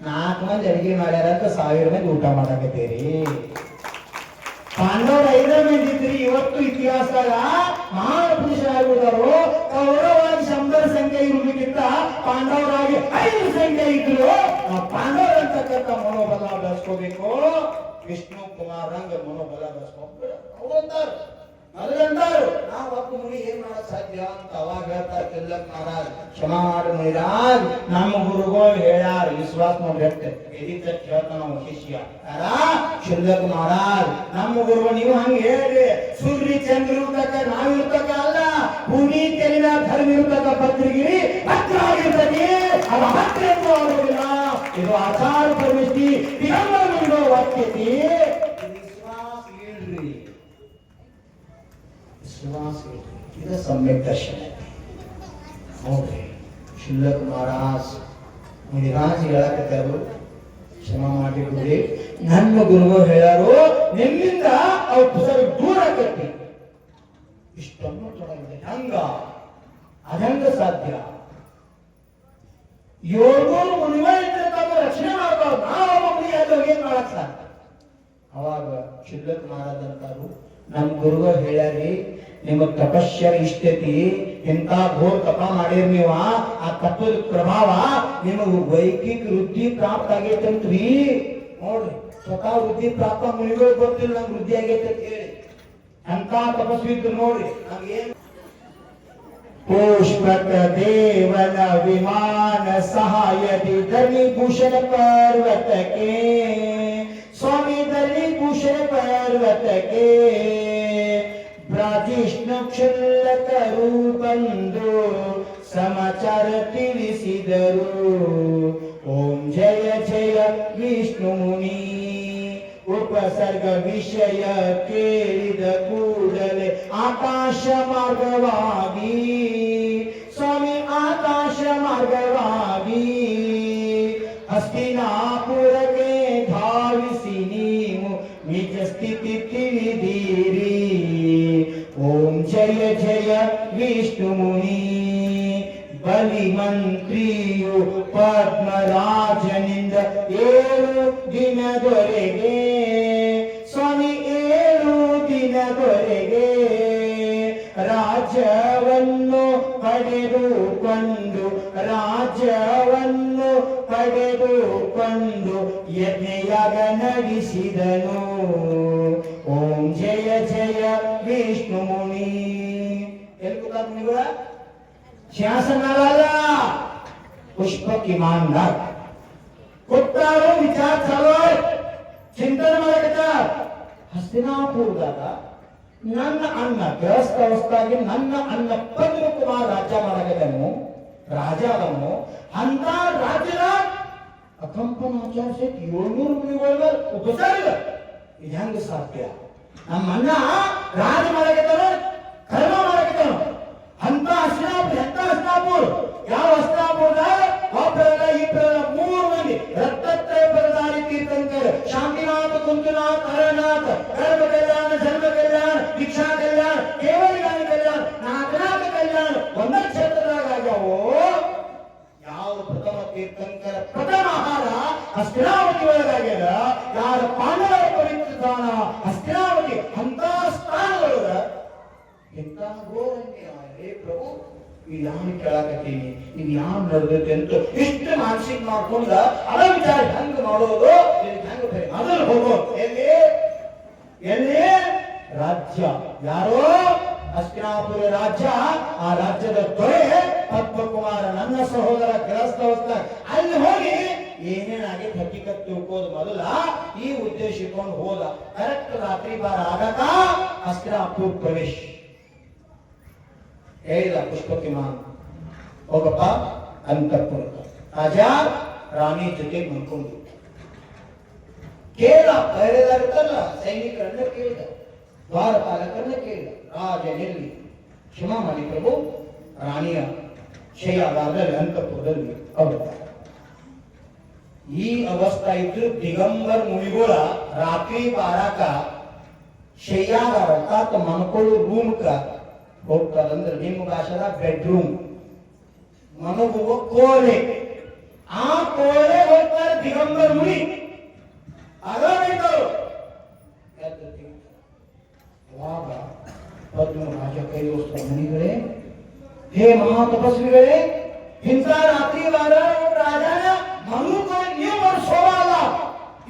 4 ಮಂದಿ ಅಡಿಗೆ ಮಾಡ್ಯಾರ ಅಂತ 1000 ಮಂದಿ ಊಟ ಮಾಡಕತ್ತೀರಿ. ಪಾಂಡವರು 5 ಮಂದಿ ಇದ್ರಿ, ಇವತ್ತು ಇತಿಹಾಸದಾಗ ಮಹಾನ್ ಪುರುಷರಾಗಿರುವರು. ಕೌರವರಾಗಿ 100 ಸಂಖ್ಯೆ ಇರುವುದಕ್ಕಿಂತ ಪಾಂಡವರಾಗಿ 5 ಸಂಖ್ಯೆ ಇದ್ರು. ಪಾಂಡವರು ಅಂತಕ್ಕಂಥ ಮನೋಬಲ ಬೆಳೆಸ್ಕೋಬೇಕು. ವಿಷ್ಣು ಕುಮಾರ್ ರಂಗ ಮನೋಬಲ ಬೆಳೆಸ್ಕೊಂಡ್ರು. ನಾವು ಒಬ್ಬ ಮುನಿ ಏನ್ ಮಾಡಕ್ ಸಾಧ್ಯ ಅಂತ ಅವಾಗ ಹೇಳ್ತಾರೆ ಶುಲ್ಕ ಮಹಾರಾಜ್. ಕ್ಷಮಾ ಮಾಡಿ ಮುನಿರಾಜ್, ನಮ್ಮ ಗುರುಗಳು ಹೇಳ್ಯಾರ, ವಿಶ್ವಾಸ ನೋಡಿ ಹೇಳ್ತಾನ ಶಿಷ್ಯ ಶುಲ್ಕ ಮಹಾರಾಜ್. ನಮ್ಮ ಗುರುಗಳು ನೀವು ಹಂಗ ಹೇಳ್ರಿ, ಸೂರ್ಯ ಚಂದ್ರ ಇರ್ತಕ್ಕ ನಾವಿರ್ತಕ್ಕ ಅಲ್ಲ, ಭೂಮಿ ತೆಲಿನ ಧರ್ಮ ಇರ್ತಕ್ಕ ಭದ್ರಗಿರಿ ಹತ್ರ ಆಗಿರ್ತದೆ, ಅದು ಹತ್ರ ಎಂದು ಆಗೋದಿಲ್ಲ. ಇದು ಆಚಾರ ಪರಮೇಶ್ವರಿ ವಿಳಂಬ ವಾಕ್ಯತೆ. ವಿಶ್ವಾಸ ಹೇಳ್ರಿ, ವಿಶ್ವಾಸ ಇದು ಸಮ್ಯಕ್ ದರ್ಶನ ನೋಡ್ರಿ. ಶುಲ್ಕ ಮಹಾರಾಜ್ ಮುನಿರಾಜ್ ಹೇಳಕತ್ತಾರು, ಕ್ಷಮಾ ಮಾಡಿಬಿಡ್ರಿ, ನನ್ನ ಗುರುಗಳು ಹೇಳ್ಯಾರು ನಿಮ್ಮಿಂದ ಅವ್ರ ಪುಸ್ತಕ ದೂರ ಆಕತಿ. ಇಷ್ಟನ್ನು ತೊಡಗಿದೆ ಹಂಗ ಅದಂಗ ಸಾಧ್ಯ. 700 ಮುನಿಗಳಿದ್ರೆ ತಮ್ಮ ರಕ್ಷಣೆ ಮಾಡ್ತಾವ, ನಾವೊಬ್ಬ ಮುನಿ ಆದ್ರೆ ಏನ್ ಮಾಡಕ್ ಸಾಧ್ಯ? ಅವಾಗ ಶುಲ್ಕ ಮಹಾರಾಜ್ ಅಂತಾರು, ನಮ್ಮ ಗುರುಗಳು ಹೇಳ್ಯಾರಿ ನಿಮ್ಮ ತಪಸ್ಯ ಇಷ್ಟತಿ, ಇಂಥ ಘೋರ ತಪ ಮಾಡಿರ್ ನೀವ, ಆ ತಪದ ಪ್ರಭಾವ ನಿಮಗೆ ವೈಕಿಕ ವೃದ್ಧಿ ಪ್ರಾಪ್ತ ಆಗೈತಂತ್ರಿ. ನೋಡ್ರಿ, ಸ್ವತಃ ವೃದ್ಧಿ ಪ್ರಾಪ್ತ ಮುನಿಗಳು ಗೊತ್ತಿಲ್ಲ ನಂಗೆ ವೃದ್ಧಿ ಆಗೈತೆ ಅಂತ ಹೇಳಿ ಅಂತ ತಪಸ್ವಿ ಇದ್ರು. ನೋಡ್ರಿ ನಮ್ಗೇನ್ पुष्पक देवन विमान सहायति धरणी भूषण पर्वत के, स्वामी धरणी भूषण पर्वत के, ब्राजिष्णु क्षुल्लक रूपंदो समाचार ತಿಳಿಸಿದರು. ओम जय जय विष्णु मुनि ಉಪಸರ್ಗ ವಿಷಯ ಕೇಳಿದ ಕೂಡಲೇ ಆಕಾಶ ಮಾರ್ಗವಾಗಿ, ಸ್ವಾಮಿ ಆಕಾಶ ಮಾರ್ಗವಾಗಿ ಹಸ್ತಿನಾಪುರಕ್ಕೆ ಧಾವಿಸಿ ನೀವು ನಿಜ ಸ್ಥಿತಿ ತಿಳಿದಿರಿ. ಓಂ ಜಯ ಜಯ ವಿಷ್ಣು ಮುನಿ. ಬಲಿ ಮಂತ್ರಿಯು ಪದ್ಮರಾಜನಿಂದ 7 ದಿನದವರೆಗೆ, ಸ್ವಾಮಿ 7 ದಿನದವರೆಗೆ ರಾಜ್ಯವನ್ನು ಪಡೆದುಕೊಂಡು, ರಾಜ್ಯವನ್ನು ಪಡೆದುಕೊಂಡು ಯಜ್ಞಯಾಗ ನಡೆಸಿದನು. ಓಂ ಜಯ ಜಯ ವಿಷ್ಣು ಮುನಿ. ಮುನಿಗಳ ಶಾಸನಲ್ಲ, ಪುಷ್ಪಕ್ ಇಮಾನ್ದಾರ್ ಕೊಟ್ಟಾರು. ವಿಚಾರ ಚಾಲೋ, ಚಿಂತನೆ ಮಾಡಕತ್ತಾರ. ಹಸ್ತಿನಾಪುರದಾಗ ನನ್ನ ಅಣ್ಣ ಗೃಹಸ್ಥಾಗಿ ನನ್ನ ಅಣ್ಣ ಪದ್ಮ ಕುಮಾರ್ ರಾಜ್ಯ ಮಾಡಕದನು, ರಾಜ ಅದನು. ಅಂತ ರಾಜ್ಯದ ಅಕಂಪನಾಚಾರ್ಯ 700 ಮುನಿಗಳ ಉಪಸರ್ಗ. ಇದು ಹೆಂಗ ಸಾಧ್ಯ? ನಮ್ಮ ಅಣ್ಣ ರಾಜ ಮಾಡಕತ್ತಾನ, ಕರ್ಮ ಮಾಡಕತ್ತಾನ. ಅಂತ ಹಸ್ತಿನಾಪುರ, ಎಂತ ಹಸ್ತಿನಾಪುರ? ಯಾವ ಹಸ್ತಿನಾಪುರದ ಒಬ್ಬರಲ್ಲ ಇಬ್ಬರಲ್ಲ ನಾಥ ಗರ್ಭ ಕಲ್ಯಾಣ, ಜನ್ಮ ಕಲ್ಯಾಣ, ದೀಕ್ಷಾ ಕಲ್ಯಾಣ, ಕೇವಲ ಕಲ್ಯಾಣ, ನಾಲ್ಕು ಕಲ್ಯಾಣ ಒಂದ ಕ್ಷೇತ್ರದಾಗ ಆಗ್ಯಾವೋ. ಯಾವ ಪ್ರಥಮ ತೀರ್ಥಂಕರ ಪ್ರಥಮ ಆಹಾರ ಹಸ್ತಿನಾವತಿ ಒಳಗಾಗ್ಯದ, ಯಾರ ಪಾಂಡವರ ಪವಿತ್ರ ಸ್ಥಾನ ಹಸ್ತಿನಾವತಿ ಅಂತ ಸ್ಥಾನದೊಳಗ ಎಂತ ಗೋರಂಗೆ ಪ್ರಭು ನೀವು ಯಾವ ಕೇಳಾಕತ್ತೀನಿ, ನೀವು ಯಾವ ನಡೆದೈತಿ ಅಂತ ಇಷ್ಟು ಮಾನಸಿಕ ಮಾಡ್ಕೊಂಡ ಅದ ವಿಚಾರ ಹೆಂಗ್ ಮಾಡೋದು, ಹೆಂಗ ಮೊದಲು ಹೋಗೋ ಎಲ್ಲಿ ಎಲ್ಲಿ ರಾಜ್ಯ ಯಾರೋ ಹಸ್ತಿನಾಪುರ ರಾಜ್ಯ, ಆ ರಾಜ್ಯದ ದೊರೆ ಪದ್ಮಕುಮಾರ ನನ್ನ ಸಹೋದರ ಕೆಲಸದ ಅಲ್ಲಿ ಹೋಗಿ ಏನೇನಾಗಿ ಹಕ್ಕಿಕತ್ ತಿಳ್ಕೋದು ಮೊದಲ ಈ ಉದ್ದೇಶ ಇಟ್ಕೊಂಡು ಹೋದ. ಕರೆಕ್ಟ್ ರಾತ್ರಿ ಬಾರ ಆಗಕ ಹಸ್ತಿನಾಪುರ ಪ್ರವೇಶ ಹೇಳಿದ ಪುಷ್ಪಕಿಮಾನ್, ಹೋಗಪ್ಪ ಅಂತಃಪುರ. ರಾಜ ರಾಣಿ ಜೊತೆ ಮಲ್ಕೊಂಡು ಕೇಳ ಬಯಲಾಗುತ್ತಲ್ಲ, ಸೈನಿಕರನ್ನ ಕೇಳಿದ, ದ್ವಾರಪಾಲಕರನ್ನ ಕೇಳಿದ, ರಾಜನಲ್ಲಿ ಕ್ಷಮಾ ಮಾಡಿ ಪ್ರಭು, ರಾಣಿಯ ಶಯ್ಯಾಗಾರದಲ್ಲಿ ಅಂತಃಪುರದಲ್ಲಿ ಅವರ ಈ ಅವಸ್ಥಾ ಇದ್ದು ದಿಗಂಬರ ಮುನಿಗಳ ರಾತ್ರಿ ಬಾರಾಕ ಶಯ್ಯಾಗಾರ ಅರ್ಥಾತ್ ಮನ್ಕೊಳ್ಳೋ ರೂಮ್ಕ ಹೋಗ್ತಾರಂದ್ರೆ ನಿಮ್ಮ ಭಾಷೆದ ಬೆಡ್ರೂಮ್, ಮನಗುವ ಕೋಲೆ, ಆ ಕೋಲೆ ಹೋಗ್ತಾರೆ ದಿಗಂಬರ ಮುನಿ. ಅದಾಗಿದ್ದರು ಅವಾಗ ಪದ್ಮ ರಾಜ ಕೈಗೋಸ್ಕರ ಮುನಿಗಳೇ, ಹೇ ಮಹಾ ತಪಸ್ವಿಗಳೇ, ಇಂಥ ರಾತ್ರಿ ವಾರ ರಾಜನ ಮನುಕ ನೀವು ವರ್ಷವಲ್ಲ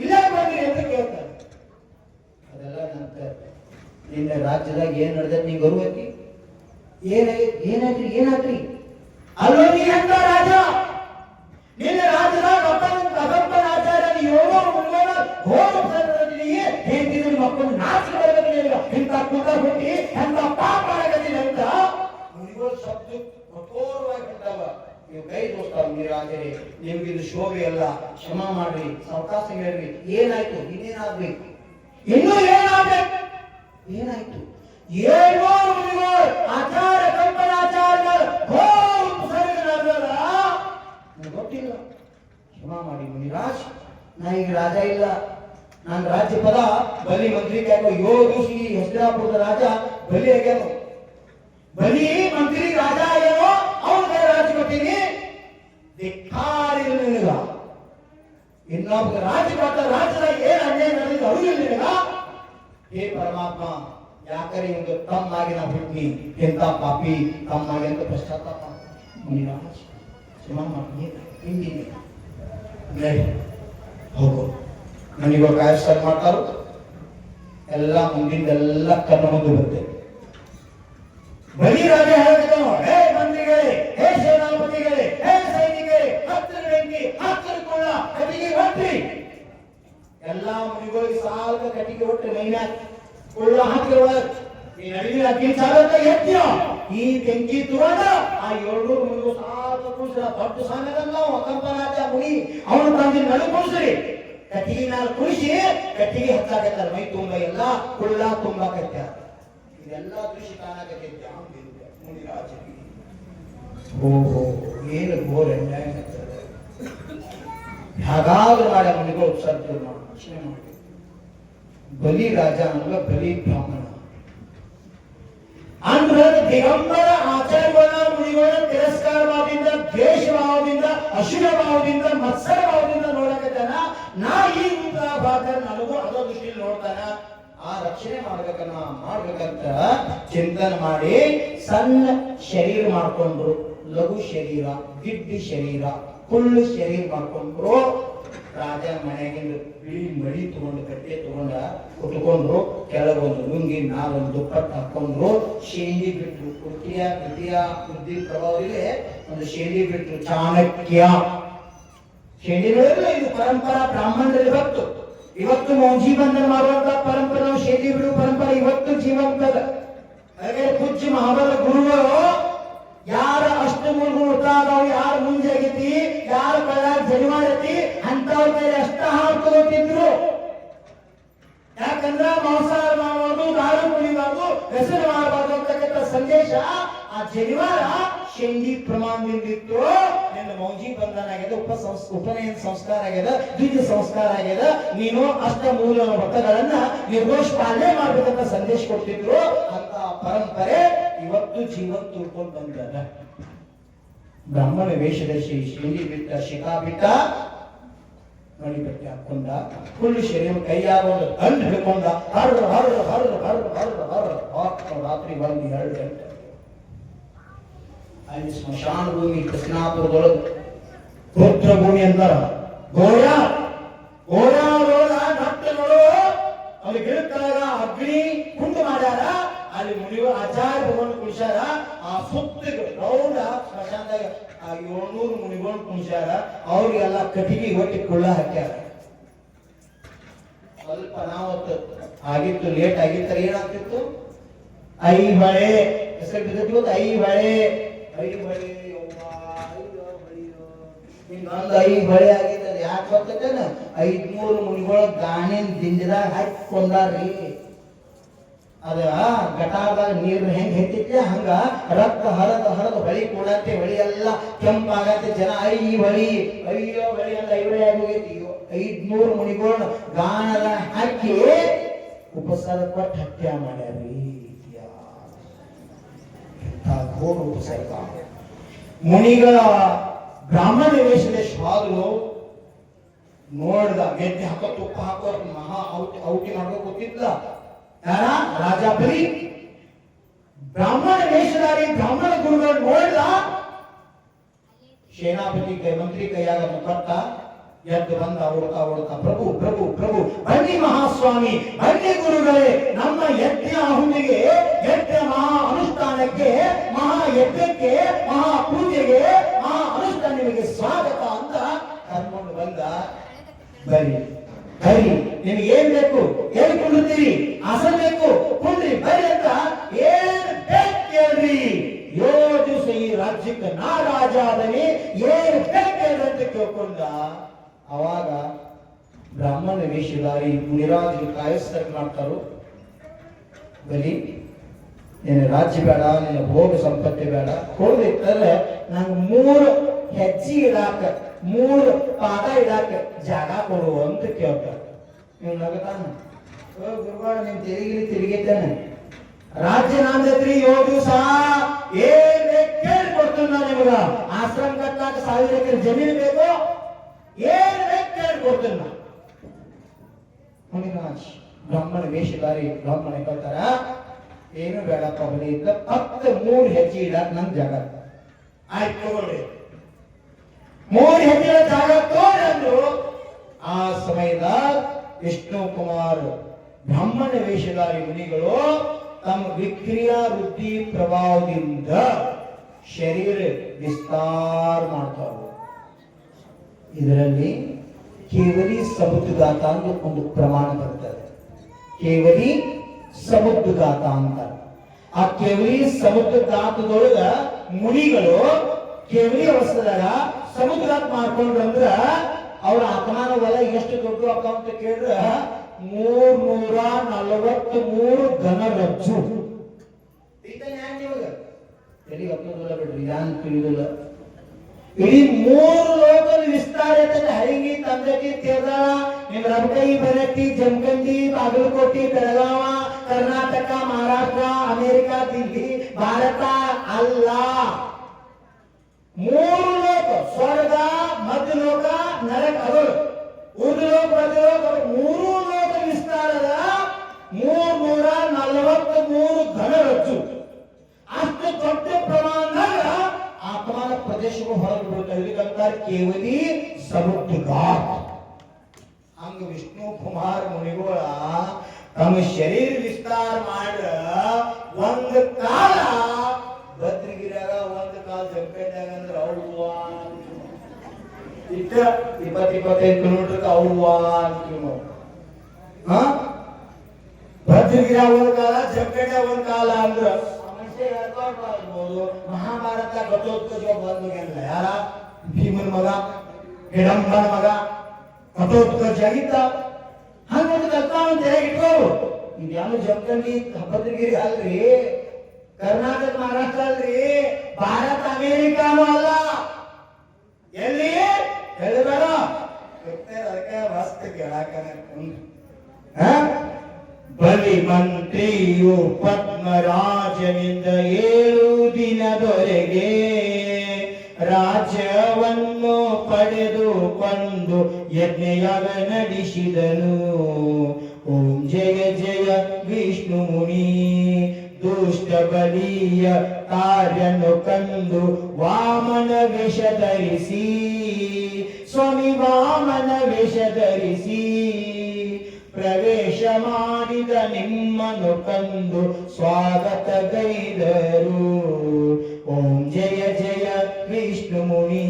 ಇಲ್ಲೇ ಬಂದ್ರಿ ಅಂತ ಕೇಳ್ತಾರೆ. ಅದೆಲ್ಲ ನಂತರ ನಿನ್ನ ರಾಜ್ಯದಾಗ ಏನ್ ನಡೆದ ನೀ ಗರುವತಿ ಏನಾದ್ರಿ ಅಲ್ಲೋ ನೀ ಎಂತ ರಾಜ, ನಿನ್ನ ರಾಜ್ಯದಾಗ ಅಗಪ್ಪನಾಚಾರ್ಯ ಯೋಗ ಮುನ್ನೋಣ ಹೇಳ್ತಿದ್ರು ಮಕ್ಕಳು ನಾಚಿಕೆ ಬರಬೇಕು, ಇಂಥ ಕುಟ ಹುಟ್ಟಿ ಎಂತ ಪಾಪ ಆಗದಿಲ್ಲ ಅಂತ ಮುನಿಗಳು ಶಬ್ದ ಕಠೋರವಾಗಿ ಬಿಟ್ಟಾವ. ನೀವು ಕೈ ತೋರ್ತಾವ, ನೀರಾಜರೇ ನಿಮ್ಗೆ ಇದು ಶೋಭೆ ಅಲ್ಲ, ಕ್ಷಮಾ ಮಾಡ್ರಿ, ಅವಕಾಶ ಹೇಳ್ರಿ. ಏನಾಯ್ತು, ಇನ್ನೇನಾಗ್ಬೇಕು, ಇನ್ನೂ ಏನಾಗ್ಬೇಕು, ಏನಾಯ್ತು? ಏನೋ ಆಚಾರ್ಯ ಕಲ್ಪನಾಚಾರ್ಯ ಗೊತ್ತಿಲ್ಲ, ಕ್ಷಮಾ ಮಾಡಿ ಮುನಿರಾಜ್, ನಾ ಈಗ ರಾಜ ಇಲ್ಲ, ನಾನು ರಾಜ್ಯ ಪದ ಬಲಿ ಮಂತ್ರಿ ಯಾಕೋ 7 ದಿವಸ ಈ ಹಸ್ತಿನಾಪುರದ ರಾಜ ಬಲಿ ಆಗ್ಯಾನೋ, ಬಲಿ ಮಂತ್ರಿ ರಾಜ ಆಗ್ಯಾನೋ, ಅವನ ರಾಜ ಕೊಟ್ಟಿನಿ ಧಿಕ್ಕಾರಿಲ್ಲ ನಿನಗ. ಇನ್ನೊಬ್ಬ ರಾಜ್ಯ ಕೊಟ್ಟ ರಾಜ್ಯದಾಗ ಏನ್ ಅನ್ಯಾಯ ನಡೆದಿದ್ದು ಅರಿವಿಲ್ಲ ನಿನಗ. ಹೇ ಪರಮಾತ್ಮ, ಯಾಕರೆ ಒಂದು ತಮ್ಮಾಗಿ ನಾವು ಹುಟ್ಟಿ ಎಂತ ಪಾಪಿ ತಮ್ಮಾಗಿ ಅಂತ ಪಶ್ಚಾತ್ತಾಪ ಮುನಿರಾಜ್ ಕ್ಷಮಾ ಮಾಡಿ ಹಿಂದಿನಿ ಹೋಗು. ನನಗೆ ಕಾಯ ಸ್ಟಾರ್ಟ್ ಮಾಡ್ತಾರೋ ಎಲ್ಲ ಮುಂದಿಂದೆಲ್ಲ ಕಣ್ಣು ಮುಂದೆ ಬರುತ್ತೆ. ಬಲಿ ರಾಜ ಹೇಳ್ತಿದ್ದಾನೋ, ಹೇ ಮಂತ್ರಿಗಳೇ, ಹೇ ಸೇನಾಪತಿಗಳೇ, ಹೇ ಸೈನಿಕರೇ, ಹತ್ತಿರ ಬೆಂಕಿ, ಹತ್ತಿರ ಕೊಳ್ಳ, ಕಟ್ಟಿಗೆ ಹೊಟ್ರಿ. ಎಲ್ಲಾ ಮುನಿಗಳಿಗೆ ಸಾಲ ಕಟ್ಟಿಗೆ ಹೊಟ್ಟೆ ಮೈಮ್ಯಾಗ ಕೊಳ್ಳ ಹಾಕಿರುವ ಈ ನಡುವಿನ ಅಕ್ಕಿ ಚಾಲಕ ಎತ್ತಿಯ ಈ ಬೆಂಕಿ ತುರಾಡ ಆ 700 ಮುನಿಗಳು ಸಾಲ ಕೂಡಿಸಿದ ದೊಡ್ಡ ಸಾಲದಲ್ಲ ಕಂಪನಾಚ ಮುನಿ ಅವನು ತಂದಿ ನಡು ಕೂಡಿಸ್ರಿ ಕಟ್ಟಿಗೆ ಮ್ಯಾಲ ಕುಡಿಸಿ ಕಟ್ಟಿಗೆ ಹಚ್ಚಾಕತ್ತಾರ, ಮೈ ತುಂಬ ಎಲ್ಲ ಕೊಳ್ಳ ತುಂಬಾಕತ್ಯಾರ. ಇದೆಲ್ಲ ದೃಶ್ಯ ಕಾಣಕತ್ತೈತಿ ಮುನಿರಾಜರಿಗೆ. ಓಹೋ, ಏನು ಘೋರ ಅನ್ಯಾಯ ಆಗ್ತದೆ. ಹಾಗಾದ್ರೂ ಮಾಡಿ ಮುನಿಗಳು ಸರ್ದು ರಕ್ಷಣೆ ಮಾಡಿ. ಬಲಿ ರಾಜ ಅನ್ನುವ ಬಲಿ ಬ್ರಾಹ್ಮಣ ಅಂದ್ರೆ ದಿಗಂಬರ ಆಚಾರ್ಯಗಳ ಮುನಿಗಳ ತಿರಸ್ಕಾರವಾದಿಂದ, ದ್ವೇಷಭಾವದಿಂದ, ಅಶುಭ ಭಾವದಿಂದ, ಮತ್ಸರ ಭಾವದಿಂದ ನೋಡಕತ್ತಾನ. ನಾ ಈ ಭಾಗ ನನಗೂ ಅದೋ ದೃಷ್ಟಿಯಲ್ಲಿ ನೋಡ್ತಾನ, ಆ ರಕ್ಷಣೆ ಮಾಡ್ಬೇಕಂತ ಚಿಂತನೆ ಮಾಡಿ ಸಣ್ಣ ಶರೀರ ಮಾಡ್ಕೊಂಡ್ರು. ಲಘು ಶರೀರ, ಗಿಡ್ಡಿ ಶರೀರ, ಕುಳ್ಳು ಶರೀರ ಮಾಡ್ಕೊಂಡ್ರು. ರಾಜ ಮನೆಯಾಗಿಂದ ಬಿಳಿ ಮಡಿ ತಗೊಂಡು ಕಟ್ಟೆ ತಗೊಂಡ ಕುಟ್ಕೊಂಡ್ರು. ಕೆಳಗೊಂದು ಲುಂಗಿ, ನಾಲೊಂದು ದುಪ್ಪಟ್ಟು ಹಾಕೊಂಡ್ರು. ಶೇಂಡಿ ಬಿಟ್ರು, ಕುರ್ತಿಯ ಬುದ್ಧಿ ಪ್ರಭಾವದಲ್ಲಿ ಒಂದು ಶೇಂಡಿ ಬಿಟ್ರು. ಚಾಣಕ್ಯ ಶೇಂಡಿ ಬಿಡೋದಿಲ್ಲ, ಇದು ಪರಂಪರಾ ಬ್ರಾಹ್ಮಣರಲ್ಲಿ ಬಂತು. ಇವತ್ತು ಮೌಂಜಿ ಬಂಧನ ಮಾಡುವಂತ ಪರಂಪರೆ, ಶೇಂಡಿ ಬಿಡುವ ಪರಂಪರೆ ಇವತ್ತು ಜೀವಂತದ. ಹಾಗೆ ಪೂಜ್ಯ ಮಹಾಬಲ ಗುರುಗಳು ಯಾರ ಅಷ್ಟಮೂಲಗಳು ಉತ್ತಾದವು, ಯಾರು ಮುಂಜಾಗೈತಿ, ಯಾರು ಕಳ್ಳಾಗ ಜನಿವಾರೈತಿ ಅಂತವ್ರ ಮೇಲೆ ಅಷ್ಟ ಹಾಕೋತಿದ್ರು. ಯಾಕಂದ್ರ ಮಾಂಸಾಹಾರ ಮಾಡಬಾರ್ದು, ದಾರು ಕುಡಿಬಾರ್ದು, ವ್ಯಸನ ಮಾಡಬಾರ್ದು ಅಂತಕ್ಕಂಥ ಸಂದೇಶ ಆ ಜನಿವಾರ ಶೇಂಡಿ ಪ್ರಮಾಣದಿಂದಿತ್ತು. ನಿನ್ನ ಮೌಜಿ ಬಂಧನ ಆಗ್ಯದ, ಉಪನಯನ ಸಂಸ್ಕಾರ ಆಗ್ಯದ, ದ್ವಿಜ ಸಂಸ್ಕಾರ ಆಗ್ಯದ, ನೀನು ಅಷ್ಟ ಮೂಲ ವ್ರತಗಳನ್ನ ನಿರ್ದೋಷ ಪಾಲನೆ ಮಾಡ್ಬೇಕಂತ ಸಂದೇಶ ಕೊಡ್ತಿದ್ರು. ಅಂತ ಪರಂಪರೆ ಇವತ್ತು ಜೀವನ್ ತುಳ್ಕೊಂಡು ಬಂದ. ಬ್ರಾಹ್ಮಣ ವೇಷಧರಿಸಿ ಶಿಂಡಿ ಬಿಟ್ಟ, ಶಿಖಾ ಬಿಟ್ಟ, ಮಣಿ ಬಟ್ಟೆ ಹಾಕೊಂಡ, ಫುಲ್ ಶರೀರ ಕೈಯಾಗ ಒಂದು ದಂಡ ಹಿಡ್ಕೊಂಡ, ಹರ್ರ ಹರ್ರ ಹರ್ರ ಹರ್ರ ಹರ್ರ ಹರ್ರ ರಾತ್ರಿ 1-2 ಗಂಟೆ ಅಲ್ಲಿ ಸ್ಮಶಾನ ಭೂಮಿ ಕೃಷ್ಣಾಪುರದೊಳಗೆ ರುದ್ರ ಭೂಮಿ ಅಂತಾರ. ಗೋಯಾದೊಳಗ ನಟ್ಟಗಳು ಅಲ್ಲಿ ಗಿಡಕ್ಕಾಗ ಅಗ್ನಿ ಕುಂಡು ಮಾಡ್ಯಾರ. ಅಲ್ಲಿ ಮುನಿಗಳು ಆಚಾರ್ಯ ಭಗವಾನ್ ಕುಣಿಸ್ಯಾರ. ಆ ಸುತ್ತ ರೌಂಡ ಸ್ಮಶಾನದಾಗ 700 ಮುನಿಗಳು ಕುಣಿಸ್ಯಾರ. ಅವ್ರಿಗೆಲ್ಲ ಕಟ್ಟಿಗೆ ಒಟ್ಟಿ ಕುಳ್ಳ ಹಾಕ್ಯಾರ. ಸ್ವಲ್ಪ ನಾವತ್ತು ಆಗಿತ್ತು, ಲೇಟ್ ಆಗಿತ್ತರ ಏನಾಗ್ತಿತ್ತು, ಐಹೊಳೆ ಹೆಸರು ಬಿದ್ದೈತಿ. ಐಹೊಳೆ ಇನ್ನೊಂದು 5 ಹೊಳೆ ಆಗಿದ್ದ. ಯಾಕೆ ಬರ್ತೇನ, 500 ಮುನಿಗಳ ಗಾಣಿನ ದಿಂಡದಾಗ ಹಾಕೊಂಡಾರ್ರಿ. ಅದ ಗಟಾರದಾಗ ನೀರು ಹೆಂಗ್ ಹೆತ್ತಿತ್ತೆ ಹಂಗ ರಕ್ತ ಹರದ ಹೊಳಿ ಕೂಡತ್ತೆ. ಹೊಳಿ ಎಲ್ಲ ಕೆಂಪಾಗತ್ತೆ. ಜನ ಈ ಹೊಳಿ ಅಯ್ಯೋ ಹೊಳಿ ಅಂತ 5 ಹೊಳೆ ಆಗೋಗೈತಿ. 500 ಮುನಿಗಳ ಗಾಣದ ಹಾಕಿ ಉಪಸಾರ ಕೊಟ್ಟು ಹತ್ಯೆ ಮಾಡ್ಯಾರ್ರಿ. ಘೋರ ಉಪಸರ್ಗ. ಮುನಿಗಳ ಬ್ರಾಹ್ಮಣ ವೇಷದ ಶ್ವಾದರು ನೋಡ್ದ, ಗೆದ್ದೆ ಹಾಕೋ ತುಪ್ಪ ಹಾಕೋ ಮಹಾ ಔಟಿ ಮಾಡ್ಕೋ ಗೊತ್ತಿದ್ದ. ಯಾರ ರಾಜ ಬಲಿ ಬ್ರಾಹ್ಮಣ ವೇಷಧಾರಿ ಬ್ರಾಹ್ಮಣ ಗುರುಗಳು ನೋಡ್ದ. ಸೇನಾಪತಿ ಮಂತ್ರಿ ಕೈಯಾಗ ಮುಖತ್ತ ಎದ್ದು ಬಂದ. ಹುಡುಕ ಪ್ರಭು ಪ್ರಭು ಪ್ರಭು ಬನ್ನಿ ಮಹಾಸ್ವಾಮಿ, ಬನ್ನಿ ಗುರುಗಳೇ, ನಮ್ಮ ಯಜ್ಞ ಹುಣ್ಣಿಗೆ, ಯಜ್ಞ ಮಹಾ ಅನುಷ್ಠಾನಕ್ಕೆ, ಮಹಾ ಯಜ್ಞಕ್ಕೆ, ಮಹಾ ಪೂಜೆಗೆ, ಮಹಾ ಅನುಷ್ಠಾನ ನಿಮಗೆ ಸ್ವಾಗತ ಅಂತ ಕರ್ಕೊಂಡು ಬಂದ. ಬರಿ ಬರಿ, ನಿಮಗೆ ಏನ್ ಬೇಕು ಹೇಳ್ಕೊಂಡಿರ್ತೀರಿ, ಆಸನ ಬೇಕು ಕುಂಡ್ರಿ, ಬರಿ ಅಂತ ಏನ್ ಬೇಕು ಕೇಳ್ರಿ. 7 ದಿವಸ ಈ ರಾಜ್ಯಕ್ಕೆ ನಾ ರಾಜ ಆದನಿ, ಏನ್ ಬೇಕು ಹೇಳ್ರಿ ಅಂತ ಕೇಳ್ಕೊಂಡ. ಅವಾಗ ಬ್ರಾಹ್ಮಣ ವೇಷಧಾರಿ ಮುನಿರಾಜರು ಕಾಯಸ್ತರ ಮಾಡ್ತಾರೋ, ಬಲಿ ನಿನ್ನ ರಾಜ್ಯ ಬೇಡ, ನಿನ್ನ ಭೋಗ ಸಂಪತ್ತಿ ಬೇಡ, ಹೋಗ್ಬೇಕಾದ್ರೆ ನಂಗೆ 3 ಹೆಜ್ಜೆ ಇಡಾಕ, 3 ಪಾದ ಇಡಾಕ ಜಾಗ ಕೊಡು ಅಂತ ಕೇಳ್ತಾರೆ. ನೀವು ನಗತಾನ, ಗುರುಗಳ ನಿಮ್ ತಿರುಗಿದ್ದಾನೆ, ರಾಜ್ಯ ನಾಂದತ್ರಿ 7 ದಿವಸ ಏನ್ ಕೇಳಿ ಕೊಡ್ತೀನಿ ನಾನು ನಿಮಗ. ಆಶ್ರಮ ಕಟ್ಟಾಕ 1000 ಎಕರೆ ಜಮೀನು ಬೇಕು, ಏನ್ ಕೇಳಿ ಕೊಡ್ತೀನಿ ನಾನು. ಮುನಿರಾಜ್ ಬ್ರಾಹ್ಮಣ ವೇಷಧಾರಿ ಬ್ರಾಹ್ಮಣ ಹೇಳ್ತಾರ, ಏನು ಬೇಡಪ್ಪ ಬಲಿ ಇದ್ದ, ಫಕ್ತ 3 ಹೆಜ್ಜೆ ಇಡಾಕ ನನ್ ಜಾಗ ಆಯ್ತು ತಗೊಳ್ರಿ. 3 ಹೆಜ್ಜೆ ಜಾಗ ತೋರಿ ಅಂದ್ರು. ಆ ಸಮಯದ ವಿಷ್ಣು ಕುಮಾರ್ ಬ್ರಾಹ್ಮಣ ವೇಷಧಾರಿ ಮುನಿಗಳು ತಮ್ಮ ವಿಕ್ರಿಯಾ ವೃದ್ಧಿ ಪ್ರಭಾವದಿಂದ ಶರೀರ ವಿಸ್ತಾರ ಮಾಡ್ತಾರೆ. ಇದರಲ್ಲಿ ಕೇವಲಿ ಸಮುದ್ರಗಾತ ಅಂತ ಒಂದು ಪ್ರಮಾಣ ಬರ್ತದೆ. ಕೇವಲಿ ಸಮುದ್ರಗಾತ ಅಂತ. ಆ ಕೇವಲಿ ಸಮುದ್ರಗಾತದೊಳಗ ಮುನಿಗಳು ಕೇವಲಿ ಅವಸ್ಥೆದಾಗ ಸಮುದ್ರಗಾತ ಮಾಡ್ಕೊಂಡ್ರಂದ್ರ ಅವ್ರ ಆತ್ಮಾನ ಹೊಲ ಎಷ್ಟು ದೊಡ್ಡ ಅಕ್ಕ ಅಂತ ಕೇಳಿದ್ರ 343 ಘನರಜ್ಜು. ಬಿಡ್ರಿ, ಯಾನ್ ತಿಳಿದಿಲ್ಲ. ಇಡೀ 3 ಲೋಕದ ವಿಸ್ತಾರ ಹರಿಂಗಿ, ತಂದಗಿ, ತೇದಾಳ, ನಿಮ್ ರಬಕೈ, ಬೆರಟ್ಟಿ, ಜಮಖಂಡಿ, ಬಾಗಲಕೋಟೆ, ಬೆಳಗಾವ, ಕರ್ನಾಟಕ, ಮಹಾರಾಷ್ಟ್ರ, ಅಮೆರಿಕ, ದಿಲ್ಲಿ, ಭಾರತ ಅಲ್ಲ. 3 ಲೋಕ, ಸ್ವರ್ಗ, ಮಧ್ಯಲೋಕ, ನರಕ, ಅದು ಉರ್ಲೋಕ, ಮಧ್ಯಲೋಕ, 3 ಲೋಕ ವಿಸ್ತಾರದ 343 ಘನರಜ್ಜು. ಅಷ್ಟು ದೊಡ್ಡ ಪ್ರಮಾಣದಾಗ ಆತ್ಮನ ಪ್ರದೇಶಗಳು ಹೊರಗೆ ಬೀಳ್ತಾ ಇದಕ್ಕಂತಾರೆ ಕೇವಲಿ ಸಮುದ್ರಗಾತ. ಹಂಗ ವಿಷ್ಣು ಕುಮಾರ್ ಮುನಿಗಳ ತಮ್ಮ ಶರೀರ ವಿಸ್ತಾರ ಮಾಡ್ರ ಒಂದು ಕಾಲ ಭದ್ರಗಿರಿಯಾಗ, ಒಂದು ಕಾಲ ಜಂಪೇಟ್ಯಾಗ, ಅಂದ್ರೆ ಅವ್ವ 20-25 ಕಿಲೋಮೀಟರ್ ಅವ್ವ ಅಂತೀವಿ ನಾವು. ಭದ್ರಗಿರಿಯಾಗ ಒಂದು ಕಾಲ, ಜಂಪೇಟ್ಯಾಗ ಒಂದು ಕಾಲ ಅಂದ್ರ ಮಹಾಭಾರತ ಘಟೋತ್ಕಚ ಬಂದ ಯಾರ ಭೀಮನ ಮಗ, ಹಿಡಂಬನ ಮಗ ಘಟೋತ್ಕಚ ಆಗಿದ್ದ. ಹಂಗೊಂದು ಕಲ್ಪಾವಂತ ಇಟ್ಕೋರು. ಇದ್ಯಾನು ಜಮಖಂಡಿ ಭದ್ರಗಿರಿ ಅಲ್ರಿ, ಕರ್ನಾಟಕ ಮಹಾರಾಷ್ಟ್ರ ಅಲ್ರಿ, ಭಾರತ ಅಮೇರಿಕಾನು ಅಲ್ಲ. ಎಲ್ಲಿ ಹೇಳಬೇಡ ಅದಕ್ಕೆ ಮಸ್ತ್ ಬಲಿ ಮಂತ್ರಿಯು ಪದ್ಮರಾಜನಿಂದ 7 ದಿನದೊರೆಗೆ ರಾಜ್ಯವನ್ನು ಪಡೆದುಕೊಂಡು ಯಜ್ಞಯಾಗ ನಡೆಸಿದನು. ಓಂ ಜಯ ಜಯ ವಿಷ್ಣು ಮುನಿ. ದುಷ್ಟ ಬಲಿಯ ಕಾರ್ಯನು ಕಂಡು ವಾಮನ ವೇಷ ಧರಿಸಿ, ಸ್ವಾಮಿ ವಾಮನ ವೇಷ ಧರಿಸಿ ಪ್ರವೇಶ ಮಾಡಿದ ನಿಮ್ಮನ್ನು ಕಂಡು ಸ್ವಾಗತ ಗೈದರು. ಓಂ ಜಯ ಜಯ ವಿಷ್ಣು ಮುನಿ.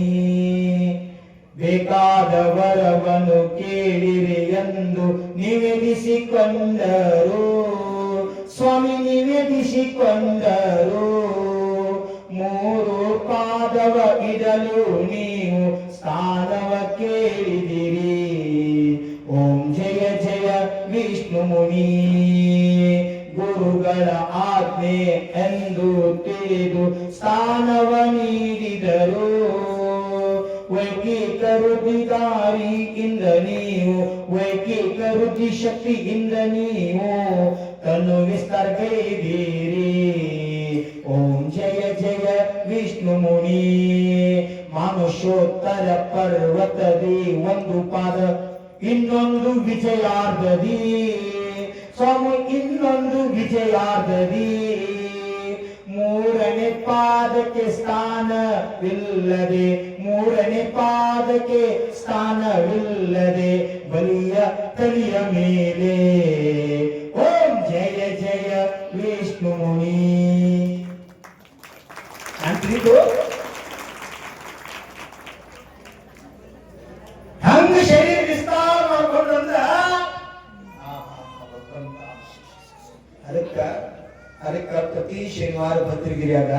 ಬೇಕಾದ ವರವನ್ನು ಕೇಳಿರಿ ಎಂದು ನಿವೇದಿಸಿಕೊಂಡರು. ಸ್ವಾಮಿ ನಿವೇದಿಸಿಕೊಂಡರು. 3 ಪಾದವ ಇಡಲು ನೀವು ಸ್ಥಾನವ ಕೇಳಿದಿರಿ. ಓಂ ಜಯ ಜಯ ವಿಷ್ಣು ಮುನಿ. ಗುರುಗಳ ಆಜ್ಞೆ ಎಂದು ತಿಳಿದು ಸ್ಥಾನವ ನೀಡಿದರು. ವೈಕಿಕ ವೃದ್ಧಿದಾರಿಯಿಂದ ನೀವು, ವೈಕಿಕ ವೃದ್ಧಿ ಶಕ್ತಿಯಿಂದ ನೀವು ತನ್ನು ವಿಸ್ತರಿಸಿದ್ದೀರಿ. ಓಂ ಜಯ ಜಯ ವಿಷ್ಣು ಮುನಿ. ಮನುಷ್ಯೋತ್ತರ ಪರ್ವತದಿ 1 ಪಾದ, ಇನ್ನೊಂದು ವಿಜಯಾರ್ಧದಿ ಸ್ವಾಮಿ, ಇನ್ನೊಂದು ವಿಜಯಾರ್ಧದಿ 3ನೇ ಪಾದಕ್ಕೆ ಸ್ಥಾನವಿಲ್ಲದೆ, 3ನೇ ಪಾದಕ್ಕೆ ಸ್ಥಾನವಿಲ್ಲದೆ ಬಲಿಯ ತಲೆಯ ಮೇಲೆ. ಓಂ ಜಯ ಜಯ ವಿಷ್ಣು ಮುನಿ. ಅಂತಿದ್ದು ಹಂಗ ಶರೀರ ವಿಸ್ತಾರ ಮಾಡ್ಕೊಂಡ್ರಂದ್ರ ಅದಕ್ಕ ಪ್ರತಿ ಶನಿವಾರ ಭದ್ರಗಿರಿಯಾಗ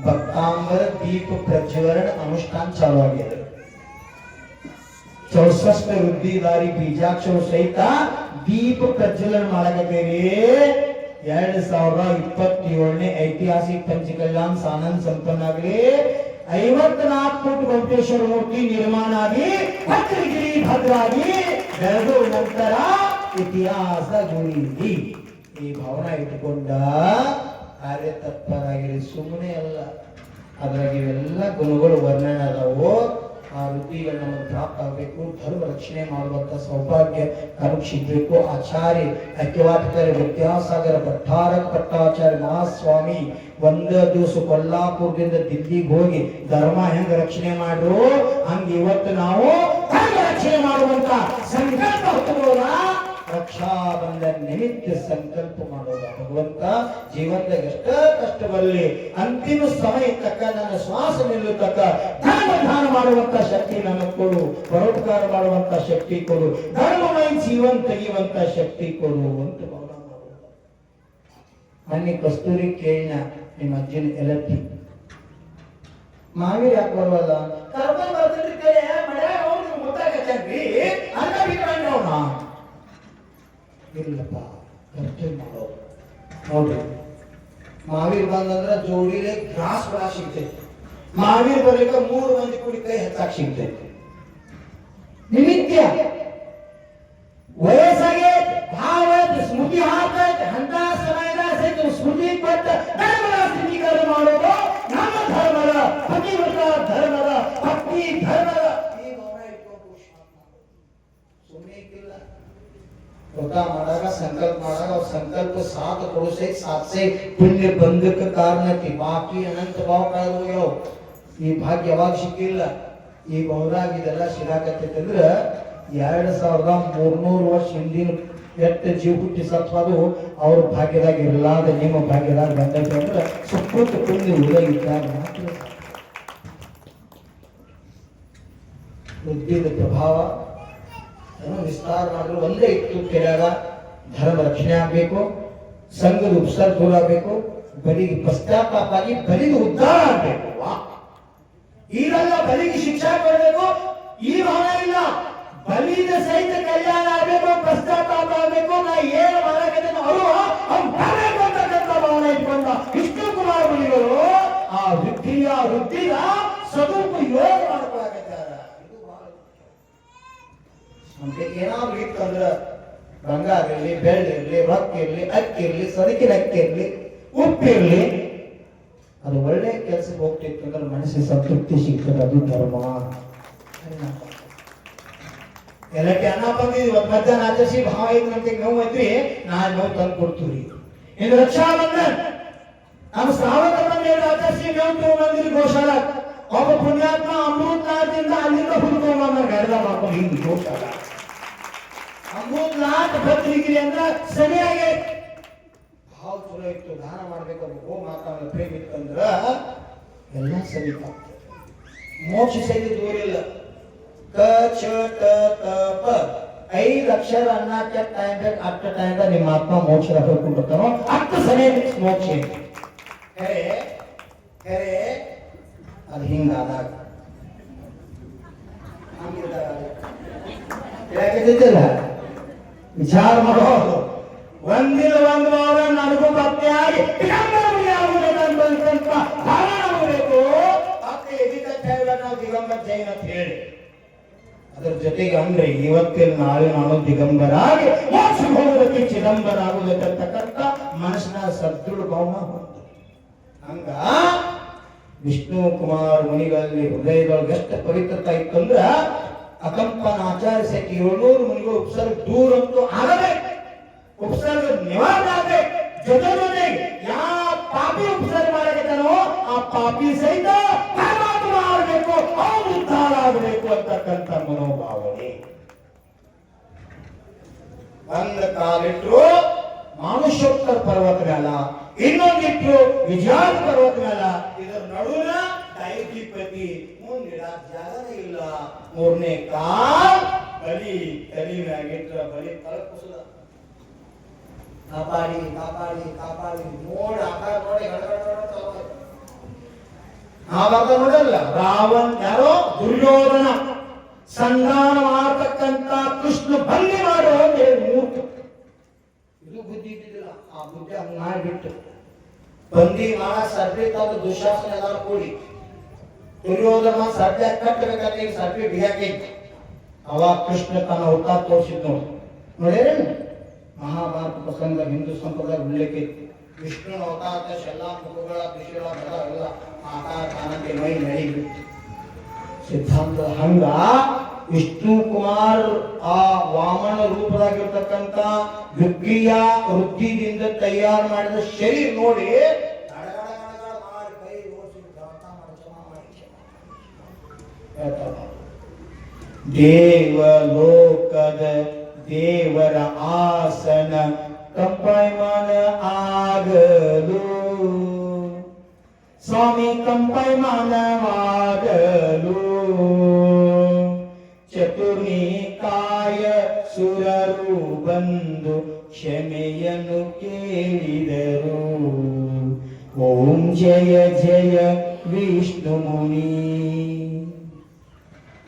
ಭಕ್ತಾಂಬರ ದೀಪ ಪ್ರಜ್ವಲನ ಅನುಷ್ಠಾನ ಚಾಲು ಆಗಿದೆ. 64 ವೃದ್ಧಿದಾರಿ ಬೀಜಾಕ್ಷರ ಸಹಿತ ದೀಪ ಪ್ರಜ್ವಲನ ಮಾಡಕತ್ತೇರಿ. 2027ನೇ ಐತಿಹಾಸಿಕ ಪಂಚಕಲ್ಯಾಣ ಸಾನಂದ ಸಂಪನ್ನ ಆಗಲಿ. 54 ಫುಟ್ ವೆಂಕಟೇಶ್ವರ ಮೂರ್ತಿ ನಿರ್ಮಾಣ ಆಗಿ ಭದ್ರಗಿರಿ ಭದ್ರಾಗಿ ಬೆಳೆದು ನಂತರ ಇತಿಹಾಸ ಗುರಿದಿ ಈ ಭಾವನೆ ಇಟ್ಟುಕೊಂಡ ಕಾರ್ಯತತ್ಪರಾಗಿರಿ. ಸುಮ್ಮನೆ ಅಲ್ಲ, ಅದ್ರಾಗ ಇವೆಲ್ಲ ಗುಣಗಳು ವರ್ಣನೆ ಅದಾವು. ಆ ವೃತ್ತಿಗಳು ನಮಗೆ ಪ್ರಾಪ್ತ ಆಗಬೇಕು. ಧರ್ಮ ರಕ್ಷಣೆ ಮಾಡುವಂತ ಸೌಭಾಗ್ಯ ನಮಗೆ ಸಿಗಬೇಕು. ಆಚಾರ್ಯ ಐಕ್ಯವಾಟಕರ ವಿದ್ಯಾಸಾಗರ ಭಟ್ಟಾರಕ ಪಟ್ಟಾಚಾರ್ಯ ಮಹಾಸ್ವಾಮಿ 1 ದಿವಸ ಕೊಲ್ಲಾಪುರದಿಂದ ದಿಲ್ಲಿಗೆ ಹೋಗಿ ಧರ್ಮ ಹೆಂಗ ರಕ್ಷಣೆ ಮಾಡ್ರು, ಹಂಗ ಇವತ್ತು ನಾವು ಧರ್ಮ ರಕ್ಷಣೆ ಮಾಡುವಂತ ಸಂಕಲ್ಪ ಹೊತ್ತುಕೊಳ್ಳೋಣ. ರಕ್ಷಾ ಬಂಧನ ನಿಮಿತ್ತ ಸಂಕಲ್ಪ ಮಾಡೋದ. ಭಗವಂತ ಜೀವನದಾಗ ಎಷ್ಟ ಕಷ್ಟ ಬರಲಿ, ಅಂತಿಮ ಸಮಯ ತಕ್ಕ ನನ್ನ ಶ್ವಾಸ ನಿಲ್ಲು ತಕ್ಕ ಧರ್ಮ ದಾನ ಮಾಡುವಂತ ಶಕ್ತಿ ನನಗೆ ಕೊಡು, ಪರೋಪಕಾರ ಮಾಡುವಂತ ಶಕ್ತಿ ಕೊಡು, ಧರ್ಮಮಯ ಜೀವನ ತೆಗೆಯುವಂತ ಶಕ್ತಿ ಕೊಡು ಅಂತ ಭಾವನೆ ಮಾಡುವ. ಮೊನ್ನೆ ಕಸ್ತೂರಿ ಕೇಳಿನ ನಿಮ್ಮ ಅಜ್ಜಿನ ಎಲತ್ತಿ ಮಾವಿರ ಯಾಕೆ ಬರುವಲ್ಲ ಕರ್ಕೊಂಡ್ ಬರ್ತೀನಿ ಕಡೆ ಮನ್ಯಾಗ ಹೋಗಿ ಮುತ್ತಾಕತ್ತೀ ಅನ್ನ ಬಿಟ್ಕೊಂಡವನ ಇರ್ಲಪ್ಪ ಕರ್ತವ್ಯ ಮಾಡೋರು. ನೋಡ್ರಿ, ಮಾವೀರ್ ಬಂದಂದ್ರ ಜೋಡಿಲೆ ಗ್ರಾಸ್ ಸಿಗ್ತೈತಿ. ಮಾವೀರ್ ಬರಲಿಕ್ಕ 3 ಮಂದಿ ಕೂಡಿ ಕೈ ಹೆಚ್ಚಾಗಿ ಸಿಗ್ತೈತಿ. ನಿಮಿತ್ಯ ವಯಸ್ಸಾಗೆ ಭಾವ ಸ್ಮೃತಿ ಹಾಕೈತೆ ಅಂತ ಸಮಯದ ಸಹಿತ ಸ್ಮೃತಿ ಕೊಟ್ಟ ಧರ್ಮದ ಸ್ಥಿರೀಕರಣ ಮಾಡೋದು ನಮ್ಮ ಧರ್ಮದ ಪತಿವ್ರತ ಧರ್ಮದ ಭಕ್ತಿ ಧರ್ಮದ ಈ ಭಾವನೆ ಇಟ್ಕೊಂಡು ಸುಮ್ಮನೆ ಇಲ್ಲ. ವ್ರತ ಮಾಡಾಗ ಸಂಕಲ್ಪ ಮಾಡಾಗ ಅವ್ರ ಸಂಕಲ್ಪ ಸಾಥ ಕೊಡು ಸಹಿತ ಸಾತ್ಸೆ ಪುಣ್ಯ ಬಂಧಕ ಕಾರಣಕ್ಕೆ ಬಾಕಿ ಅನಂತ ಭಾವ ಕಳೆದೋಗ್ಯಾವ. ಈ ಭಾಗ್ಯ ಯಾವಾಗ ಸಿಕ್ಕಿಲ್ಲ. ಈ ಭಾವದಾಗ ಇದೆಲ್ಲ ಸಿಗಾಕತ್ತೈತಂದ್ರ 2300 ವರ್ಷ ಹಿಂದಿನ ಎಷ್ಟ ಜೀವ ಹುಟ್ಟಿ ಸತ್ವಾದು ಅವ್ರ ಭಾಗ್ಯದಾಗ ಇರಲಾದ ನಿಮ್ಮ ಭಾಗ್ಯದಾಗ ಬಂದೈತೆ ಅಂದ್ರೆ ಸುಕೃತ ಪುಣ್ಯ ಉದಯಿದ್ದಾಗ ಮಾತ್ರ ಬುದ್ಧಿದ ಪ್ರಭಾವ ವಿಸ್ತಾರ ಮಾಡಿದ್ರು ಒಂದೇ ಇತ್ತು. ಕೆಳಗ ಧರ್ಮ ರಕ್ಷಣೆ ಆಗ್ಬೇಕು, ಸಂಘದ ಉಪಸರ್ ದೂರ ಆಗ್ಬೇಕು, ಬಲಿಗೆ ಪಶ್ಚಾತ್ತಾಪ ಆಗಿ ಬಲಿಗೆ ಉದ್ಧಾರ ಆಗ್ಬೇಕು. ಇದೆಲ್ಲ ಬಲಿಗೆ ಶಿಕ್ಷಾ ಕೊಡಬೇಕು. ಈ ಭಾವನೆ ಇಲ್ಲ. ಬಲಿದ ಸಹಿತ ಕಲ್ಯಾಣ ಆಗ್ಬೇಕು, ಪಶ್ಚಾತ್ತಾಪ ಆಗ್ಬೇಕು. ನಾ ಏನು ಮಾಡಬೇಕಂತ ಬರಬೇಕು ಅಂತಕ್ಕಂಥ ಭಾವನೆ ಇಟ್ಕೊಂಡ ವಿಷ್ಣು ಕುಮಾರ ಬಲಿಗಳು ಆ ವೃದ್ಧಿಯ ಸದುಪಯೋಗ ಮಾಡ್ಕೊಳಕತ್ತೆ. ಅಂದ್ರೆ ಏನಾದ್ರು ಇತ್ತಂದ್ರ ಬಂಗಾರ ಇರ್ಲಿ, ಬೆಳ್ಳಿ ಇರ್ಲಿ, ರೊಕ್ಕ ಇರ್ಲಿ, ಅಕ್ಕಿ ಇರ್ಲಿ, ಸದಕಿನ ಅಕ್ಕಿ ಇರ್ಲಿ, ಉಪ್ಪಿರ್ಲಿ, ಅದು ಒಳ್ಳೆ ಕೆಲಸಕ್ಕೆ ಹೋಗ್ತಿತ್ತು ಅಂದ್ರೆ ಮನಸ್ಸಿಗೆ ಸಂತೃಪ್ತಿ ಸಿಗ್ತದೆ. ಅದು ಧರ್ಮ. ಎಲ್ಲಕ್ಕೆ ಅನ್ನ ಬಂದಿದ್ವಿ, ಮಧ್ಯಾಹ್ನ ಆಚರಿಸಿ ಭಾವ ಐದು ಗಂಟೆಗೆ ನೋವು ಐತ್ರಿ, ನಾಳೆ ನೋವು ತಂದು ಕೊಡ್ತೀವಿ. ಇನ್ನು ರಕ್ಷಾ ಬಂಧನ್ ನಮ್ಮ ಶ್ರಾವಕ ಬಂದೇಳಿ ಆಚರಿಸಿ ನೋವು ತಗೊಂಡ್ಬಂದಿರಿ ಗೋಶಾಲ. ಒಬ್ಬ ಪುಣ್ಯಾತ್ಮ ಅಮೃತನಾಥದಿಂದ ಅಲ್ಲಿಂದ ಹುಡ್ಕೊಂಡ್ ಗಡದ ಮಾಡ್ಕೊಂಡು ಹಿಂಗ್ ಗೋಶಾಲ ಅಮೃತನಾಥ್ ಭದ್ರಿಗಿರಿ ಅಂದ್ರ ಸರಿಯಾಗಿ ಭಾವ ಚಲೋ ಇತ್ತು. ದಾನ ಮಾಡ್ಬೇಕು, ಗೋ ಮಾತಾಡ ಪ್ರೇಮ ಇತ್ತಂದ್ರ ಎಲ್ಲ ಸರಿ ಆಗ್ತದೆ. ಮೋಕ್ಷ ಸೈನ್ಯ ದೂರ ಇಲ್ಲ. ಕ ಚ ಟ ತ ಪ 5 ಅಕ್ಷರ ಅನ್ನಕ್ಕೆ ಟೈಮ್ ಬೇಕು. ಅಷ್ಟ ಟೈಮ್ ನಿಮ್ಮ ಆತ್ಮ ಮೋಕ್ಷ ಹೋಗ್ಕೊಂಡಿರ್ತಾನೋ ಅಷ್ಟು ಸರಿ ಮೋಕ್ಷ. ಖರೆ ಖರೆ ಅದು ಹಿಂಗಾದಾಗ ಯಾಕಿದ್ದಿಲ್ಲ ವಿಚಾರ ಮಾಡೋದು. ಒಂದಿನ ಒಂದು ವಾರ ನನಗೂ ಭಕ್ತಿಯಾಗಿ ನಾವು ದಿಗಂಬರ ಜೈನ್ ಅಂತ ಹೇಳಿ ಅದ್ರ ಜೊತೆಗೆ ಅಂದ್ರೆ ಇವತ್ತಿನ ನಾಳೆ ನಾನು ದಿಗಂಬರಾಗಿ ಮೋಕ್ಷ ಹೋಗೋದಕ್ಕೆ ಚಿದಂಬರ ಆಗುವುದಕ್ಕಂತಕ್ಕಂಥ ಮನಸ್ಸಿನ ಸದೃಢ ಭಾವನ ಹೊಂದಿದೆ. ಹಂಗ ವಿಷ್ಣು ಕುಮಾರ್ ಮುನಿಗಳಲ್ಲಿ ಹೃದಯದೊಳಗೆ ಎಷ್ಟು ಪವಿತ್ರತೆ ಇತ್ತಂದ್ರ ಅಕಂಪನ ಆಚಾರ್ಯ ಸಹಿತ 700 ಮುನಿಗಳು ಉಪಸರ್ಗ ದೂರ ಅಂತೂ ಆಗಬೇಕು. ಉಪಸರ್ಗ ನಿವಾರಣೆ ಆಗ್ಬೇಕು. ಜೊತೆಗೆ ಯಾವ ಪಾಪಿ ಉಪಸರ್ಗ ಮಾಡಬೇಕೋ ಆ ಪಾಪಿ ಸಹಿತ ಪರಮಾತ್ಮ ಆಗಬೇಕು, ಅವನು ಉದ್ಧಾರ ಆಗಬೇಕು ಅಂತಕ್ಕಂಥ ಮನೋಭಾವನೆ. ಒಂದು ಕಾಲಿಟ್ರು ಮಾನುಷೋತ್ತರ ಪರ್ವತ ಮೇಲ, ಇನ್ನೊಂದಿಟ್ರು ವಿಜಯಾದ ಪರ್ವತ ಮೇಲ. ಇದರ ನಡುವಿನ ದೈವೀಪತಿ ಮುಂದಿಡ ಜಾಗನೇ ಇಲ್ಲ. 3ನೇ ಕಾಲ್ ಬಲಿ ತಲೆ ಮ್ಯಾಗಿಟ್ರ ಬಲಿ ತಲುಪಿಸದ ಕಾಪಾಡಿ ಕಾಪಾಡಿ ಕಾಪಾಡಿ ನೋಡಿ ಆಕಾರ ನೋಡಿ ಆವಾಗ ನೋಡಲ್ಲ. ರಾವಣ್ ಯಾರೋ ದುರ್ಯೋಧನ ಸಂಧಾನ ಮಾಡತಕ್ಕಂತ ಕೃಷ್ಣ ಬಂದಿ ಮಾಡೋ ಮೂರ್ಖ. ಇದು ಬುದ್ಧಿ ಇದ್ದಿದ್ದಿಲ್ಲ. ಆ ಬುದ್ಧಿ ಹಂಗ ಮಾಡಿಬಿಟ್ಟು ಬಂದಿ ಮಾಡ ಸರ್ಪಿ ತಂದು ದುಶಾಸನ ಎಲ್ಲಾರು ಕೂಡಿ ದುರ್ಯೋಧನ ಸರ್ಪಿ ಕಟ್ಟಬೇಕಾದ್ರೆ ಈಗ ಸರ್ಪಿ ಬಿಹಾಕೈತಿ. ಅವಾಗ ಕೃಷ್ಣ ತನ್ನ ಅವತಾರ ತೋರಿಸಿದ್ ನೋಡ್ಯಾರೇನು ಮಹಾಭಾರತ ಪ್ರಸಂಗ ಹಿಂದೂ ಸಂಪ್ರದಾಯ ಉಲ್ಲೇಖ ಐತಿ. ವಿಷ್ಣು ಅವತಾರ ಎಲ್ಲಾ ಮುಖಗಳ ವಿಷಯಗಳ ಎಲ್ಲ ಆಕಾರ ಕಾಣಕ್ಕೆ ಮೈ ನಡಿಬಿಟ್ಟು ಸಿದ್ಧಾಂತದ ಹಂಗ ವಿಷ್ಣು ಕುಮಾರ್ ಆ ವಾಮನ ರೂಪದಾಗಿರ್ತಕ್ಕಂಥ ಯುಗ್ಗಿಯ ವೃದ್ಧಿದಿಂದ ತಯಾರು ಮಾಡಿದ ಶರೀರ ನೋಡಿ ದೇವಲೋಕದ ದೇವರ ಆಸನ ಕಂಪೈಮಾನ ಆಗಲು ಸ್ವಾಮಿ ಕಂಪೈಮಾನವಾಗಲು ಚತುರ್ನಿಕಾಯ ಸುರರು ಬಂದು ಕ್ಷಮೆಯನ್ನು ಕೇಳಿದರು. ಓಂ ಜಯ ಜಯ ವಿಷ್ಣು ಮುನಿ.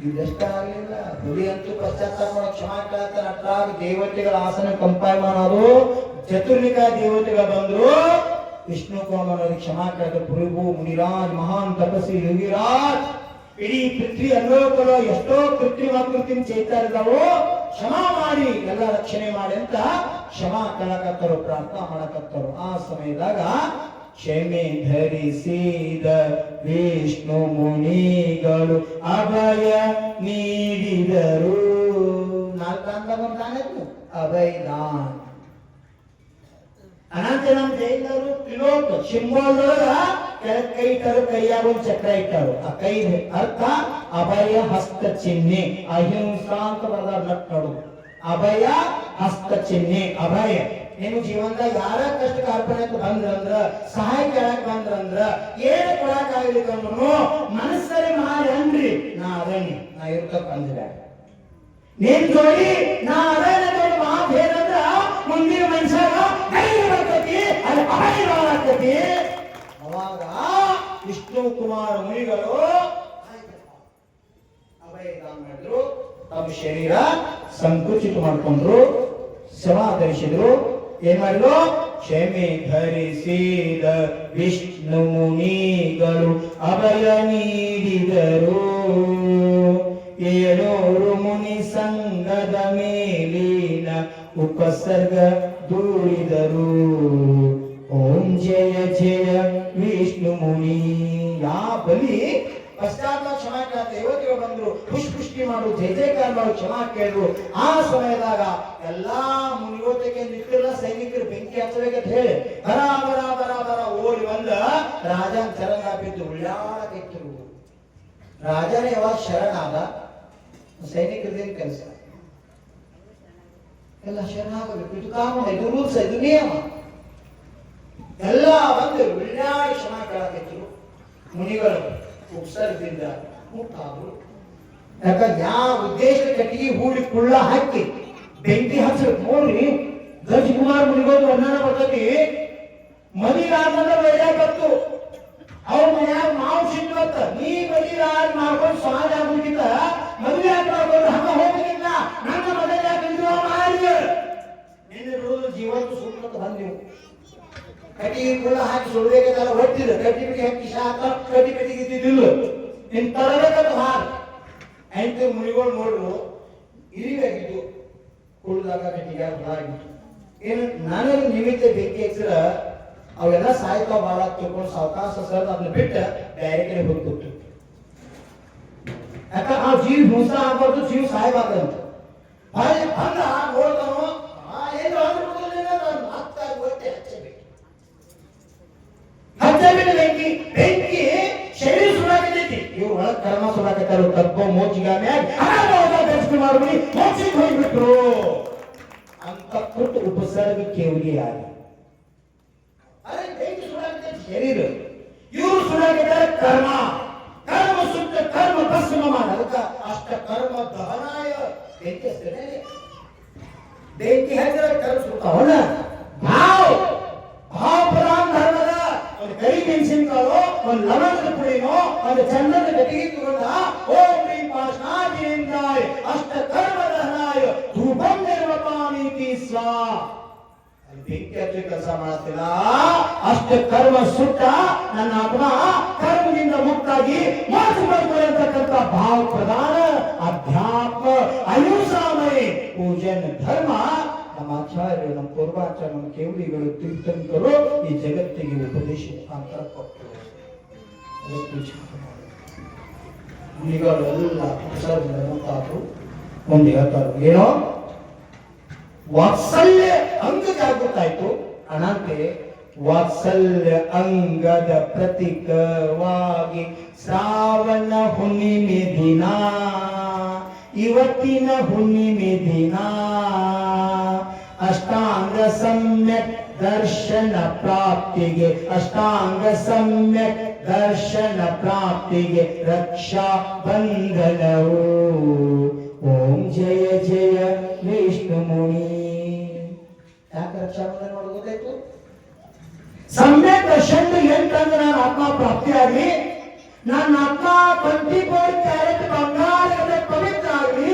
ಇದಷ್ಟಾಗಲಿಲ್ಲ, ಹುಲಿ ಅಂತೂ ಪಶ್ಚಾತ್ತಾಪ ಕ್ಷಮಾ ಕೇಳ್ತಾನೆ. ಅಷ್ಟಾಗಿ ದೇವತೆಗಳ ಆಸನ ಕಂಪಾಯಮಾನ ಅದು. ಚತುರ್ನಿಕಾಯ ದೇವತೆಗಳು ಬಂದ್ರು ವಿಷ್ಣು ಕುಮಾರನಿಗೆ ಕ್ಷಮಾ ಕೇಳಿದ್ರು. ಪ್ರಭು ಮುನಿರಾಜ್ ಮಹಾನ್ ತಪಸ್ವಿ ಯೋಗಿರಾಜ್, ಇಡೀ ಪೃಥ್ವಿ ಅಲ್ಲೋಕಲು ಎಷ್ಟೋ ಕೃತ್ರಿಮ ಚೈತಾರ ಇದ್ದಾವೋ, ಕ್ಷಮಾ ಮಾಡಿ ಎಲ್ಲ ರಕ್ಷಣೆ ಮಾಡಿ ಅಂತ ಕ್ಷಮಾ ಕೇಳಕತ್ತರು, ಪ್ರಾರ್ಥನಾ ಮಾಡಕತ್ತರು. ಆ ಸಮಯದಾಗ ಕ್ಷಮೆ ಧರಿಸಿದ ವಿಷ್ಣು ಮುನಿಗಳು ಅಭಯ ನೀಡಿದರು. 4 ಅಂಗವನ್ನು ಅಭಯದಾನ್ ಅನಂತ ನಮ್ಮ ಜೈನರು ತ್ರಿಲೋಕ ಸಿಂಬಲ್ದೊಳಗ ಕೈ ಇಟ್ಟರು, ಕೈಯಾಗ ಒಂದು ಚಕ್ರ ಇಟ್ಟರು. ಆ ಕೈ ಅರ್ಥ ಅಭಯ ಹಸ್ತ ಚಿಹ್ನೆ. ಅಹಿಂಸಾ ಅಂತ ಬರದ ನಟ್ ನೋಡು. ಅಭಯ ಹಸ್ತ ಚಿಹ್ನೆ ಅಭಯ. ನಿಮ್ಮ ಜೀವನದಾಗ ಯಾರ ಕಷ್ಟ ಕಾರ್ಪಣೆ ಬಂದ್ರಂದ್ರ, ಸಹಾಯ ಕೇಳಕ್ ಬಂದ್ರಂದ್ರ, ಏನ್ ಕೊಡಕ್ ಆಗ್ಲಿಕ್ಕಂದ್ರು ಮನಸ್ಸರಿ ಮಾಡಿ ಅನ್ರಿ ನಾ ಅದೇನಿ ನಾ ಇರ್ತಕ್ಕ ಅಂದ್ರೆ ನಿನ್ ಜೋಡಿ ನಾ ಅದೇನ ಜೋಡಿ ಮಾತು ಏನಂದ್ರ ಮುಂದಿನ ಮನುಷ್ಯಾಗ ಧೈರ್ಯ ಬರ್ತತಿ, ಅದು ಅಭಯ ಆಗ್ತತಿ. ಅವಾಗ ವಿಷ್ಣು ಕುಮಾರ ಮುನಿಗಳು ಅಭಯ ಮಾಡಿದ್ರು. ತಮ್ಮ ಶರೀರ ಸಂಕುಚಿತ ಮಾಡ್ಕೊಂಡ್ರು, ಕ್ಷಮಾ ಧರಿಸಿದ್ರು. ಏನ್ ಮಾಡಿದ್ರು? ಕ್ಷಮೆ ಧರಿಸಿದ ವಿಷ್ಣು ಮುನಿಗಳು ಅಭಯ ನೀಡಿದರು. 700 ಮುನಿ ಸಂಗದ ಮೇಲಿನ ಉಪಸರ್ಗ ದೂರಿದರು. ಓಂ ಜಯ ಜಯ ವಿಷ್ಣು ಮುನಿ. ಯಾ ಬಲಿ ಪಶ್ಚಾತ್ತಾಪ ಕ್ಷಮಾ ಕೇಳ ದೇವತೆಗಳು ಬಂದ್ರು, ಪುಷ್ಪುಷ್ಟಿ ಮಾಡು, ಜಯ ಜಯಕಾರ ಮಾಡು, ಕ್ಷಮಾ ಕೇಳಿದ್ರು. ಆ ಸಮಯದಾಗ ಎಲ್ಲಾ ಮುನಿಗೋತಿಗೆ ನಿಂತಿಲ್ಲ ಸೈನಿಕರು ಬೆಂಕಿ ಹಚ್ಚಬೇಕಂತ ಹೇಳಿ ಬರ ಬರ ಬರ ಬರ ಓಡಿ ಬಂದ ರಾಜನ್ ಚರಣ ಬಿದ್ದು ಉಳ್ಳಾಡಕ್ಕಿರು. ರಾಜನೇ ಯಾವಾಗ ಶರಣಾದ ಸೈನಿಕರದೇನು ಕೆಲಸ ಎಲ್ಲ ಶರಣಾಗಬೇಕು. ಇದು ಕಾನೂನು, ಇದು ರೂಲ್ಸ್, ಇದು ನಿಯಮ. ಎಲ್ಲ ಬಂದು ಉಳ್ಳಾಡಿ ಕ್ಷಮಾ ಕೇಳಕ್ಕಿದ್ರು. ಮುನಿಗಳು ಉತ್ಸರ್ಗದಿಂದ ಮುಟ್ಟಾದ್ರು. ಯಾಕಂದ್ರೆ ಯಾವ ಉದ್ದೇಶ ಕಟ್ಟಿಗೆ ಹೂಡಿ ಕುಳ್ಳ ಹಾಕಿ ಬೆಂಕಿ ಹಚ್ಚಬೇಕು. ನೋಡ್ರಿ ಗಜಕುಮಾರ್ ಮುನಿಗೋದು ವರ್ಣನ ಬರ್ತೈತಿ. ಮದಿಗಾದ್ಮೇಲೆ ಬೇಡಾಕತ್ತು ಅವ್ರ ಮನ್ಯಾಗ ಮಾವು ಸಿಟ್ಟುವತ್ತ ನೀ ಮದಿಗಾದ್ ಮಾಡ್ಕೊಂಡು ಸ್ವಾದ ಆಗ್ಬಿಟ್ಟಿದ್ದ ಮದುವೆ ಆಗಿ ಮಾಡ್ಕೊಂಡು ಹಂಗ ಹೋಗ್ಬೇಕಿಲ್ಲ. ನನ್ನ ಮದುವೆ ಆಗಿದ್ರು ಮಾಡಿ ನಿನ್ನೆ ಜೀವಂತ ಸುಮ್ಮನೆ ಬಂದಿವು. ಕಟ್ಟಿಗೆ ಕುಳ್ಳ ಹಾಕಿ ಸುಳ್ಬೇಕಲ್ಲ ಹೊಟ್ಟಿದ್ರು. ಕಟ್ಟಿ ಬಿಡಿ ಹಾಕಿ ಶಾಕ ಕಟ್ಟಿ ಬಿಟ್ಟಿಗಿದ್ದಿಲ್ಲ. ನಿನ್ ತರಬೇಕಂತ ಹಾರು ಎಂತ ಮುನಿಗಳು ನೋಡ್ರು ಇರಿವಾಗಿದ್ದು ಕುಳ್ದಾಗ ಕಟ್ಟಿಗೆ ಆಗಿತ್ತು. ಏನು ನನಗೆ ನಿಮಿತ್ತ ಬೆಂಕಿ ಹಚ್ಚಿರ ಅವೆಲ್ಲ ಸಾಯ್ತಾವ ಬಾಳ ತಿಳ್ಕೊಂಡು ಸಾವಕಾಶ ಸರ್ ಅದನ್ನ ಬಿಟ್ಟ ಬೇರೆ ಕಡೆ ಹೋಗ್ತಿತ್ತು. ಯಾಕಂದ್ರೆ ಆ ಜೀವ ಹಿಂಸ ಆಗ್ಬಾರ್ದು, ಜೀವ ಸಾಯ್ಬಾರ್ದಂತ ಹಂಗ ನೋಡ್ತಾನೋ ಏನು ಹಚ್ಚಬೇಕು ಬೆಂಕಿ. ಬೆಂಕಿ ಶರೀರ ಸುಡಾಕೈತಿ, ಇವ್ರು ಒಳಗ್ ಕರ್ಮ ಸುಡಾಕತ್ತಾರ. ತಪ್ಪ ಮೋಚಿಗೆ ಮಾಡ್ಬಿಡಿ ಮೋಚಿಗೆ ಹೋಗ್ಬಿಟ್ರು ಅಂತ ಕೊಟ್ಟು ಉಪಸರ್ಗ ಕೇವಲಿ ಆಗಿ ಬೆಂಕಿ ಸುಡಾಕೈತಿ ಶರೀರ, ಇವ್ರು ಸುಡಾಕತ್ತಾರ ಕರ್ಮ. ಕರ್ಮ ಸುತ್ತ ಕರ್ಮ ಭಸ್ಮ ಮಾಡ ಅದಕ್ಕ ಅಷ್ಟ ಕರ್ಮ ದಹನಾಯ ಬೆಂಕಿ ಹಚ್ತೇನೆ. ಬೆಂಕಿ ಹಚ್ಚಿರ ಕರ್ಮ ಸುಡ್ತಾವಲ್ಲ. ಭಾವ್ ಭಾವ ಪ್ರಧಾನ ಧರ್ಮದ ಒಂದು ಕರಿ ಮೆಣಸಿನಕಾಳು, ಒಂದು ಲವಂಗದ ಪುಡಿನೋ, ಒಂದು ಚಂದದ ಗಟ್ಟಿಗೆ ತಗೊಂಡ ಓಂ ಕ್ರೀಂ ಪಾಶನಾಜಿನಿಂದಾಯ ಅಷ್ಟ ಕರ್ಮ ದಹನಾಯ ಧೂಪಂ ನಿರ್ವಪಾಮೀತಿ ಸ್ವಾ. ಅಲ್ಲಿ ಬೆಂಕಿ ಹಚ್ಚಿ ಕೆಲಸ ಮಾಡ್ತಿಲ್ಲ. ಅಷ್ಟ ಕರ್ಮ ಸುಟ್ಟ ನನ್ನ ಆತ್ಮ ಕರ್ಮದಿಂದ ಮುಕ್ತಾಗಿ ಮೋಕ್ಷ ಪಡೆದುಕೊಳ್ಳತಕ್ಕಂಥ ಭಾವ ಪ್ರಧಾನ ಅಧ್ಯಾತ್ಮ ಅಹಿಂಸಾಮಯ ಪೂಜನ್ ಧರ್ಮ ನಮ್ಮ ಆಚಾರ್ಯರು, ನಮ್ಮ ಪೂರ್ವಾಚಾರ್ಯ, ನಮ್ಮ ಕೇವಲಿಗಳು, ತೀರ್ಥಂಕರು ಈ ಜಗತ್ತಿಗೆ ಉಪದೇಶ ಮುಖಾಂತರ ಕೊಟ್ಟರು. ಮುನಿಗಳೆಲ್ಲ ಮುಂತಾದ್ರು ಒಂದು ಹೇಳ್ತಾರೆ. ಏನೋ ವಾತ್ಸಲ್ಯ ಅಂಗ ಜಾಗೃತಾಯ್ತು ಅನಂತೆ ವಾತ್ಸಲ್ಯ ಅಂಗದ ಪ್ರತೀಕವಾಗಿ ಶ್ರಾವಣ ಹುಣ್ಣಿಮೆ ದಿನ, ಇವತ್ತಿನ ಹುಣ್ಣಿಮೆ ದಿನ ಅಷ್ಟಾಂಗ ಸಮ್ಯಕ್ ದರ್ಶನ ಪ್ರಾಪ್ತಿಗೆ, ಅಷ್ಟಾಂಗ ಸಮ್ಯಕ್ ದರ್ಶನ ಪ್ರಾಪ್ತಿಗೆ ರಕ್ಷಾ ಬಂಧನವು. ಓಂ ಜಯ ಜಯ ವಿಷ್ಣು ಮುನಿ. ಯಾಕೆ ರಕ್ಷಾ ಬಂಧನ ಮಾಡೋದು ಗೊತ್ತಾಯ್ತು? ಸಮ್ಯಕ್ ದರ್ಶನ ಎಂತಂದ್ರೆ ನಾನು ಆತ್ಮ ಪ್ರಾಪ್ತಿ ಆಗಲಿ, ನನ್ನ ಆತ್ಮ 24 ಕ್ಯಾರೆಟ್ ಬಂಗಾರದ ಪವಿತ್ರ ಆಗಲಿ.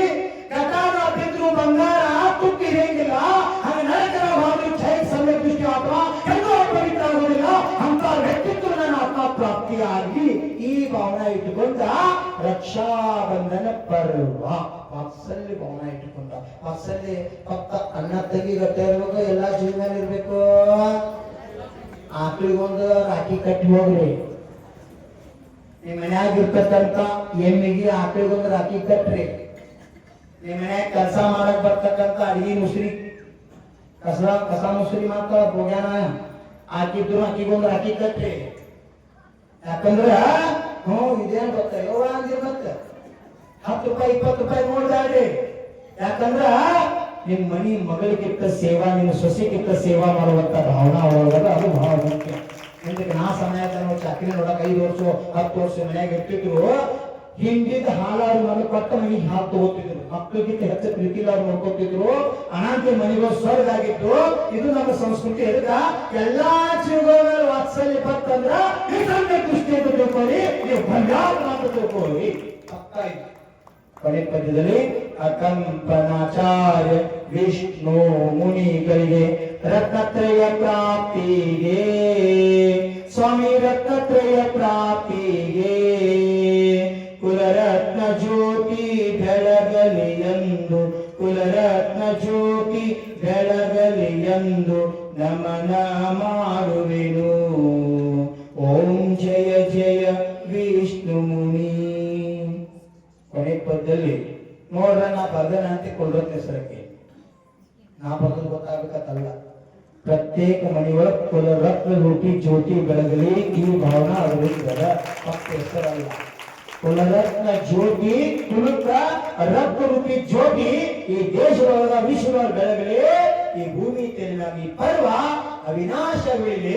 ಕಟಾನ ಬಿದ್ರು ಬಂಗಾರ ತುಕ್ಕಿ ಹೇಗಿಲ್ಲ ಹಾಗೆ ನರಕರ ಹೋಗಿ ಜೈ ಸಮ್ಯಕ್ ದೃಷ್ಟಿ ಆತ್ಮ ಎಲ್ಲೋ ಪವಿತ್ರ ಆಗುವುದಿಲ್ಲ. ಅಂತ ವ್ಯಕ್ತಿತ್ವ ನನ್ನ ಆತ್ಮ ಪ್ರಾಪ್ತಿ ಆಗಲಿ. ಈ ಭಾವನೆ ಇಟ್ಟುಕೊಂಡ ರಕ್ಷಾ ಬಂಧನ ಪರ್ವ ವಾತ್ಸಲ್ಯ ಭಾವನೆ ಇಟ್ಟುಕೊಂಡ. ವಾತ್ಸಲ್ಯ ಫಕ್ತ ಅಣ್ಣ ತಂಗಿ ಗಟ್ಟ ಇರ್ಬೇಕು, ಎಲ್ಲಾ ಜೀವನ ಇರ್ಬೇಕು. ಆಕಳಿಗೊಂದು ರಾಖಿ ಕಟ್ಟಿ ಹೋಗ್ರಿ. ನಿಮ್ಮ ಮನ್ಯಾಗ ಇರ್ತಕ್ಕಂಥ ಎಮ್ಮಿಗೆ ಆಕಳಿಗೊಂದು ರಾಖಿ ಕಟ್ರಿ. ನಿಮ್ಮ ಮನ್ಯಾಗ ಕೆಲಸ ಮಾಡಕ್ ಬರ್ತಕ್ಕಂಥ ಅಡಿಗೆ ಮುಸ್ರಿ ಕಸ ಮುಸ್ರಿ ಮಾತ್ರ ಹೋಗ್ಯಾನ ಹಾಕಿದ್ರು ಆಕಿಗೊಂದು ರಾಖಿ ಕಟ್ರಿ. ಯಾಕಂದ್ರ ಇದೇನ್ ಗೊತ್ತ ಯೋಗ ಅಂದಿರ್ ಮತ್ತ 10 ರೂಪಾಯಿ 20 ರೂಪಾಯಿ ನೋಡ್ದಾಡ್ರಿ. ಯಾಕಂದ್ರ ನಿಮ್ ಮನಿ ಮಗಳಿಗಿಂತ ಸೇವಾ, ನಿಮ್ಮ ಸೊಸೆಗಿಂತ ಸೇವಾ ಮಾಡುವಂತ ಭಾವನಾ ಒಳಗದ ಅದು ಬಹಳ ಮುಖ್ಯ. ಎಂದಕ್ಕೆ ನಾ ಸಮಯದ ನಾವು ಚಾಕರಿ ನೋಡಕ್ 5 ವರ್ಷ 10 ವರ್ಷ ಮನ್ಯಾಗ ಇರ್ತಿದ್ರು. ಹಿಂದಿದ ಹಾಲಾರು ಮನೆ ಕೊಟ್ಟ ಮನೆಗೆ ಹಾಲು ತಗೋತಿದ್ರು. ಮಕ್ಕಳಿಗಿಂತ ಹೆಚ್ಚು ಪ್ರೀತಿಲ್ಲ ಅವ್ರು ನೋಡ್ಕೊತಿದ್ರು. ಅನಾಥ ಮನೆಗಳು ಸ್ವರ್ಗ ಆಗಿತ್ತು. ಇದು ನಮ್ಮ ಸಂಸ್ಕೃತಿ. ಎದಕ್ಕ ಎಲ್ಲಾ ಜೀವಗಳ ವಾತ್ಸಲ್ಯ ಬರ್ತಂದ್ರ ಈ ಸಣ್ಣ ದೃಷ್ಟಿ ಅಂತ ತಿಳ್ಕೊಳ್ಳಿ, ನೀವು ಭವ್ಯಾತ್ಮ ಅಂತ ತಿಳ್ಕೊಳ್ಳಿ. ಕೊನೆ ಪದ್ಯದಲ್ಲಿ ಅಕಂಪನಾಚಾರ್ಯ ವಿಷ್ಣು ಮುನಿಗಳಿಗೆ ರತ್ನತ್ರಯ ಪ್ರಾಪ್ತಿಗೆ, ಸ್ವಾಮಿ ರತ್ನತ್ರಯ ಪ್ರಾಪ್ತಿಗೆ ಕುಲರತ್ನ ಜ್ಯೋತಿ ಜ್ಯೋತಿ ಬೆಳಗಲಿ ಎಂದು ಕುಲರತ್ನ ಜ್ಯೋತಿ ಬೆಳಗಲಿ ಎಂದು ನಮನ ಮಾಡುವೆನು. ಓಂ ಜಯ ಜಯ ವಿಷ್ಣು ಮುನಿ. ಕೊನೆ ಪದದಲ್ಲಿ ನೋಡ್ರ ನಾ ಬರ್ದನ ಅಂತ ಕೊಳ್ಳೋದ್ ಹೆಸರಕ್ಕೆ ನಾ ಬರ್ದು ಗೊತ್ತಾಗಬೇಕಲ್ಲ. ಪ್ರತ್ಯೇಕ ಮನೆಯೊಳ ಕುಲರತ್ನ ರೂಪಿ ಜ್ಯೋತಿ ಬೆಳಗಲಿ ಈ ಭಾವನಾ ಅವರಿದ್ದರ ಪಕ್ಕ ಹೆಸರಲ್ಲ. ಕುಲರತ್ನ ಜ್ಯೋತಿ ಕುಲಕ ರತ್ನ ರೂಪಿ ಜ್ಯೋತಿ ಈ ದೇಶದೊಳಗ ವಿಶ್ವದೊಳಗ ಬೆಳಗಲಿ. ಈ ಭೂಮಿ ತೆಲಿನಾಗಿ ಪರ್ವ ಅವಿನಾಶವಿರಲಿ.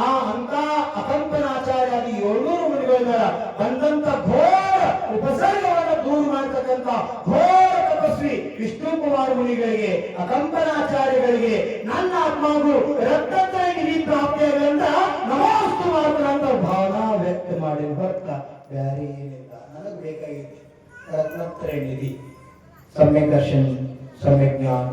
ಆ ಅಂತ ಅಕಂಪನಾಚಾರ್ಯಾದಿ 700 ಮುನಿಗಳಿಂದ ಬಂದಂತ ಘೋರ ಉಪಸರ್ಗವನ್ನು ದೂರ ಮಾಡತಕ್ಕಂತ ಘೋರ ತಪಸ್ವಿ ವಿಷ್ಣು ಕುಮಾರ ಮುನಿಗಳಿಗೆ ಅಕಂಪನಾಚಾರ್ಯಗಳಿಗೆ ನನ್ನ ಆತ್ಮಗೂ ರತ್ನತ್ರಯ ನಿಧಿ ಪ್ರಾಪ್ತಿಯಾಗಂತ ನಮೋಸ್ತು ಮಾಡ್ತಾರಂತ ಭಾವನಾ ವ್ಯಕ್ತ ಮಾಡಿ ಹೊರತ ಬ್ಯಾರೆ ಏನಿಲ್ಲ. ನನಗೆ ಬೇಕಾಗಿತ್ತು ರತ್ನತ್ರಯ ನಿಧಿ, ಸಮ್ಯಕ್ ದರ್ಶನ, ಸಮ್ಯಕ್ ಜ್ಞಾನ,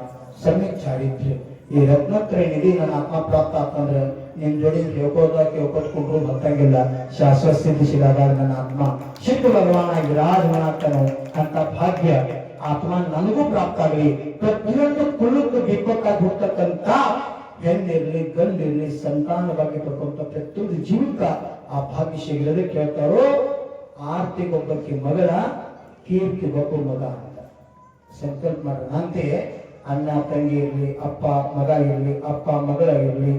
ಸಮ್ಯಕ್ ಚಾರಿತ್ರ್ಯ. ಈ ರತ್ನತ್ರಯ ನಿಧಿ ನನ್ನ ಆತ್ಮ ಪ್ರಾಪ್ತ ಆತಂದ್ರೆ ನಿಮ್ ಜೋಡಿ ಕೇಳ್ಕೊಟ್ಕೊಂಡ್ರು ಬರ್ತಂಗಿಲ್ಲ. ಶಾಶ್ವತ ಸಿದ್ಧಿಸಿದಾಗ ನನ್ನ ಆತ್ಮ ಸಿದ್ಧ ಭಗವಾನ ವಿರಾಜಮಾನಾಗ್ತಾನೋ ಅಂತ ಭಾಗ್ಯ ಆತ್ಮ ನನಗೂ ಪ್ರಾಪ್ತ ಆಗಲಿ. ಪ್ರತಿಯೊಂದು ಕುಲಕ್ಕೂ ದಿಕ್ಕಕ್ಕಾಗಿ ಹೋಗ್ತಕ್ಕಂತ ಹೆಣ್ಣಿರ್ಲಿ ಗಂಡಿರ್ಲಿ ಸಂತಾನ ಭಾಗ್ಯ ಪಡ್ಕೊಂತ ಪ್ರತಿಯೊಂದು ಜೀವಿತ ಆ ಭಾಗ್ಯ ಸಿಗಲದೆ ಕೇಳ್ತಾರೋ. ಆರ್ತಿಗೊಬ್ಬಕ್ಕೆ ಮಗಳ, ಕೀರ್ತಿಗೊಬ್ಬ ಮಗ ಅಂತ ಸಂಕಲ್ಪ ಮಾಡೋಣ. ಅಂತೆಯೇ ಅಣ್ಣ ತಂಗಿ ಇರ್ಲಿ, ಅಪ್ಪ ಮಗ ಇರ್ಲಿ, ಅಪ್ಪ ಮಗಳ ಇರ್ಲಿ,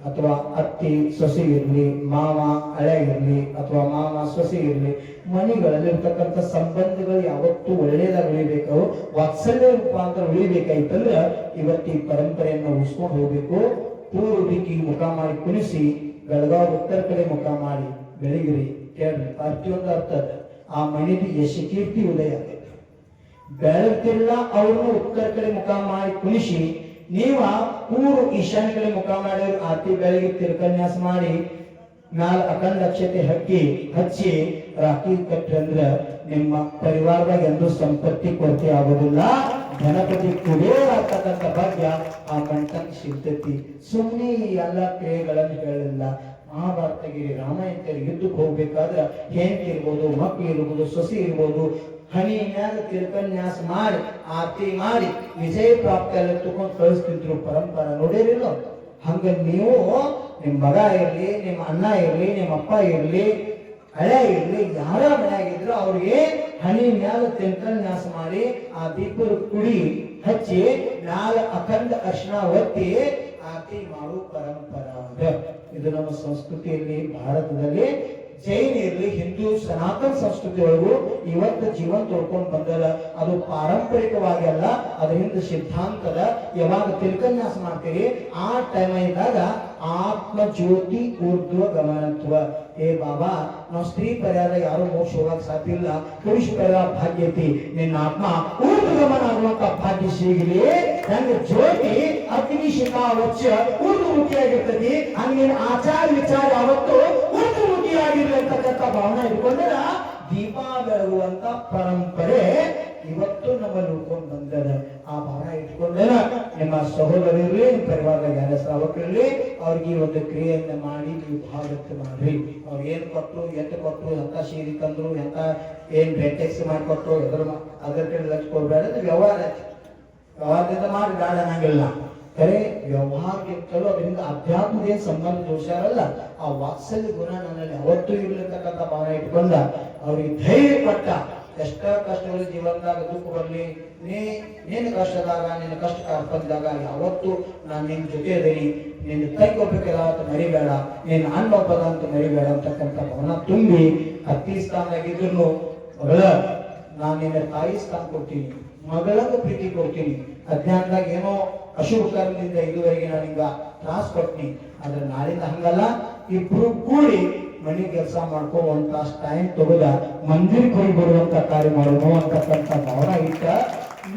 ಅಥವಾ ಅತ್ತಿ ಸೊಸೆ ಇರ್ಲಿ, ಮಾವ ಹಳೆ ಇರ್ಲಿ, ಅಥವಾ ಮಾವ ಸೊಸೆ ಇರ್ಲಿ, ಮನೆಗಳಲ್ಲಿರ್ತಕ್ಕಂಥ ಸಂಬಂಧಗಳು ಯಾವತ್ತೂ ಒಳ್ಳೇದಾಗಿ ಉಳಿಬೇಕು, ವಾತ್ಸಲ್ಯ ರೂಪಾಂತರ ಉಳಿಬೇಕಾಯ್ತಂದ್ರೆ ಇವತ್ತು ಈ ಪರಂಪರೆಯನ್ನು ಉಳಿಸ್ಕೊಂಡು ಹೋಗ್ಬೇಕು. ಪೂರ್ವ ದಿಕ್ಕಿಗೆ ಮುಖ ಮಾಡಿ ಕುಣಿಸಿ ಬೆಳಗಾವ್ ಉತ್ತರ ಕಡೆ ಮುಖ ಮಾಡಿ ಬೆಳಗಿರಿ. ಕೇಳ್ರಿ, ಪ್ರತಿಯೊಂದು ಅರ್ಥ ಅದ. ಆ ಮನೆಗೆ ಯಶ ಕೀರ್ತಿ ಉದಯ ಆಗೈತೆ. ಬೆಳಗ್ತಿಲ್ಲ ಅವ್ರನ್ನ ಉತ್ತರ ಕಡೆ ಮುಖ ಮಾಡಿ ಕುಣಿಸಿ ನೀವ ಪೂರ್ವ ಈಶಾನ್ಯ ಕಡೆ ಮುಖ ಮಾಡಿ ಆರ್ತಿ ಬೆಳಗ್ಗೆ ತಿರುಕನ್ಯಾಸ ಮಾಡಿ ಮ್ಯಾಲ ಅಖಂಡ ಅಕ್ಷತೆ ಹಚ್ಚಿ ರಾಖಿ ಕಟ್ರಿ ಅಂದ್ರ ನಿಮ್ಮ ಪರಿವಾರದಾಗ ಎಂದು ಸಂಪತ್ತಿ ಕೊರತೆ ಆಗೋದಿಲ್ಲ. ಗಣಪತಿ ಕುಡಿಯೋ ಆಗ್ತಕ್ಕಂಥ ಭಾಗ್ಯ ಆ ಕಂಠಕ್ಕೆ ಸಿಗ್ತೈತಿ. ಸುಮ್ಮನೆ ಈ ಎಲ್ಲ ಕ್ರಿಯೆಗಳನ್ನು ಹೇಳಿಲ್ಲ. ಮಹಾಭಾರತಗಿರಿ ರಾಮಾಯಣದಲ್ಲಿ ಯುದ್ಧಕ್ಕೆ ಹೋಗ್ಬೇಕಾದ್ರೆ ಹೆಂಡತಿ ಇರ್ಬೋದು, ಮಕ್ಕಳು ಇರ್ಬೋದು, ಸೊಸೆ ಇರ್ಬೋದು, ಹನಿ ಮ್ಯಾಲ ತಿರುಕನ್ಯಾಸ ಮಾಡಿ ಆರತಿ ಮಾಡಿ ವಿಜಯ ಪ್ರಾಪ್ತಿಯಲ್ಲಿ ತಗೊಂಡು ಕಳಿಸ್ತಿದ್ರು ಪರಂಪರೆ ನೋಡಿರಿಲ್ಲ. ಹಂಗ ನೀವು ನಿಮ್ ಮಗ ಇರ್ಲಿ, ನಿಮ್ಮ ಅಣ್ಣ ಇರ್ಲಿ, ನಿಮ್ಮ ಅಪ್ಪ ಇರ್ಲಿ, ಹಳೆ ಇರ್ಲಿ, ಯಾರ ಮನೆಯಾಗಿದ್ರು ಅವ್ರಿಗೆ ಹನಿ ಮ್ಯಾಲ ತಿರುಕನ್ಯಾಸ ಮಾಡಿ ಆ ದೀಪದ ಕುಡಿ ಹಚ್ಚಿ ಮ್ಯಾಲ ಅಖಂಡ ಅರ್ಶನ ಒತ್ತಿ ಆರತಿ ಮಾಡು ಪರಂಪರೆ. ಇದು ನಮ್ಮ ಸಂಸ್ಕೃತಿಯಲ್ಲಿ ಭಾರತದಲ್ಲಿ ಜೈನ ಇರ್ಲಿ, ಹಿಂದೂ ಸನಾತನ ಸಂಸ್ಕೃತಿ ಒಳಗೂ ಇವತ್ತು ಜೀವನ ತೊಳ್ಕೊಂಡು ಬಂದದ. ಅದು ಪಾರಂಪರಿಕವಾಗಿ ಅಲ್ಲ, ಅದ್ರ ಹಿಂದೆ ಸಿದ್ಧಾಂತದ. ಯಾವಾಗ ತಿರುಕನ್ಯಾಸ ಮಾಡ್ತೀರಿ ಆ ಟೈಮ್ ಇದ್ದಾಗ ಆತ್ಮ ಜ್ಯೋತಿ ಊರ್ಧ್ವ ಗಮನತ್ವ. ಏ ಬಾಬಾ, ನಾವು ಸ್ತ್ರೀ ಪರ್ಯಾದ ಯಾರು ಮೋಕ್ಷ ಹೋಗಕ್ ಸಾಧ್ಯ ಇಲ್ಲ, ಪುರುಷ ಪರ್ಯಾದ ಭಾಗ್ಯ ಐತಿ. ನಿನ್ನ ಆತ್ಮ ಊರ್ಧ್ವ ಗಮನ ಆಗುವಂತ ಭಾಗ್ಯ ಸಿಗಲಿ. ನಂಗೆ ಜ್ಯೋತಿ ಅಗ್ನಿ ಶಿಖಾ ವಚ್ಚ ಊರ್ಧ್ವಮುಖಿಯಾಗಿರ್ತದೆ. ಹಂಗೇನು ಆಚಾರ ವಿಚಾರ ಯಾವತ್ತು ಊರ್ಧ್ವಮುಖಿಯಾಗಿರ್ತಕ್ಕಂಥ ಭಾವನೆ ಇಟ್ಕೊಂಡ್ರ ದೀಪ ಬೆಳಗುವಂತ ಪರಂಪರೆ ಇವತ್ತು ನಮ್ಮಲ್ಲಿ ಉಳ್ಕೊಂಡು ಬಂದದ. ಆ ಭಾವನೆ ಇಟ್ಕೊಂಡ್ರ ನಿಮ್ಮ ಸಹೋದರಿರ್ಲಿ, ನಿಮ್ಮ ಪರಿವಾರದಾಗ ಯಾರ ಶ್ರಾವಕರಿರ್ಲಿ, ಅವ್ರಿಗೆ ಒಂದು ಕ್ರಿಯೆಯನ್ನ ಮಾಡಿ ನೀವು ಭಾಗಕ್ಕೆ ಮಾಡ್ರಿ. ಅವ್ರು ಏನ್ ಕೊಟ್ಟರು, ಎತ್ತು ಕೊಟ್ಟರು, ಎಂತ ಸೀರೆ ತಂದ್ರು, ಎಂತ ಏನ್ ರೆಟೆಕ್ಸ್ ಮಾಡಿಕೊಟ್ರು, ಅದ್ರ ಕಡೆ ಲಕ್ಷ ಕೊಡ್ಬೇಡ. ವ್ಯವಹಾರದಿಂದ ಮಾಡಿ ಬೇಡ ಅನ್ನಂಗಿಲ್ಲ. ಕರೆ ವ್ಯವಹಾರಕ್ಕಿಂತಲೂ ಅದರಿಂದ ಅಧ್ಯಾತ್ಮದ ಏನ್ ಸಂಬಂಧ ದೋಷಾರಲ್ಲ, ಆ ವಾತ್ಸಲ್ಯ ಗುಣ ನನ್ನಲ್ಲಿ ಅವತ್ತೂ ಇರ್ಲಿರ್ತಕ್ಕಂಥ ಭಾವನೆ ಇಟ್ಕೊಂಡ ಅವ್ರಿಗೆ ಧೈರ್ಯ ಕೊಟ್ಟ. ಎಷ್ಟ ಕಷ್ಟಗಳು ಜೀವನದಾಗ ದುಃಖ ಬರ್ಲಿ, ನೀನು ಕಷ್ಟದಾಗ, ನಿನ್ನ ಕಷ್ಟ ಕಾರ್ಪದಾಗ ಯಾವತ್ತು ನಾನು ನಿನ್ ಜೊತೆ ಇದೀನಿ, ನಿನ್ನ ತಂಗಿ ಒಬ್ಬಕ್ಕೆಲ್ಲ ಅಂತ ಮರಿಬೇಡ, ನಿನ್ನ ಅಣ್ಣ ಒಬ್ಬದ ಅಂತ ಮರಿಬೇಡ ಅಂತಕ್ಕಂಥ ಭಾವನ ತುಂಬಿ ಅತ್ತಿ ಸ್ಥಾನದಾಗಿದ್ರು ಮಗಳ ನಾನು ನಿನ್ನ ತಾಯಿ ಸ್ಥಾನ ಕೊಡ್ತೀನಿ, ಮಗಳಂಗ ಪ್ರೀತಿ ಕೊಡ್ತೀನಿ. ಅಜ್ಞಾನದಾಗ ಏನೋ ಅಶುಭ ಕರ್ಮದಿಂದ ಇದುವರೆಗೆ ನಾನು ಹಿಂಗ ತ್ರಾಸ ಕೊಡ್ತೀನಿ. ಆದ್ರೆ ನಾಳಿಂದ ಹಂಗಲ್ಲ, ಇಬ್ರು ಕೂಡಿ ಮನೆ ಕೆಲಸ ಮಾಡ್ಕೊ ಒಂದ್ ತಾಸು ಟೈಮ್ ತಗೋದ ಮಂದಿರಕ್ಕೆ ಹೋಗಿ ಬರುವಂತ ಕಾರ್ಯ ಮಾಡೋಣ ಅಂತಕ್ಕಂಥ ಭಾವನೆ ಇಟ್ಟ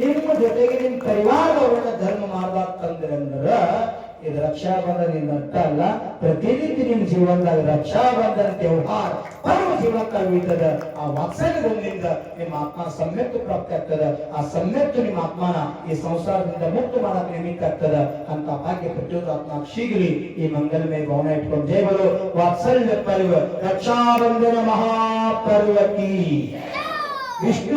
ನಿಮ್ಮ ಜೊತೆಗೆ ನಿಮ್ ಪರಿವಾರದವರನ್ನ ಧರ್ಮ ಮಾಡ್ಬಾರ್ದಂದ್ರ ಇದು ರಕ್ಷಾಬಂಧನ ಅರ್ಥ ಅಲ್ಲ. ಪ್ರತಿನಿತ್ಯ ನಿಮ್ ಜೀವನದಾಗ ರಕ್ಷಾಬಂಧನ ವ್ಯವಹಾರ ಪರ್ವ ಜೀವನಕ್ಕಾಗಿ ಉಳಿತದ. ಆ ವಾತ್ಸಲ್ಯದಿಂದ ನಿಮ್ಮ ಆತ್ಮ ಸಮ್ಯಕ್ ಪ್ರಾಪ್ತಿ ಆಗ್ತದ. ಆ ಸಮ್ಯಕ್ ನಿಮ್ಮ ಆತ್ಮನ ಈ ಸಂಸಾರದಿಂದ ಮುಕ್ತ ಮಾಡಕ್ ನಿಮಿತ್ತ ಆಗ್ತದ ಅಂತ ಭಾಗ್ಯ ಪ್ರತಿಯೊಂದು ಆತ್ಮ ಸಿಗಲಿ. ಈ ಮಂಗಲಮಯ ಭಾವನೆ ಇಟ್ಕೊಂಡು ಜೈ ಬರೋ ವಾತ್ಸಲ್ಯ ಪರ್ವ ರಕ್ಷಾಬಂಧನ ಮಹಾಪರ್ವತಿ ವಿಷ್ಣು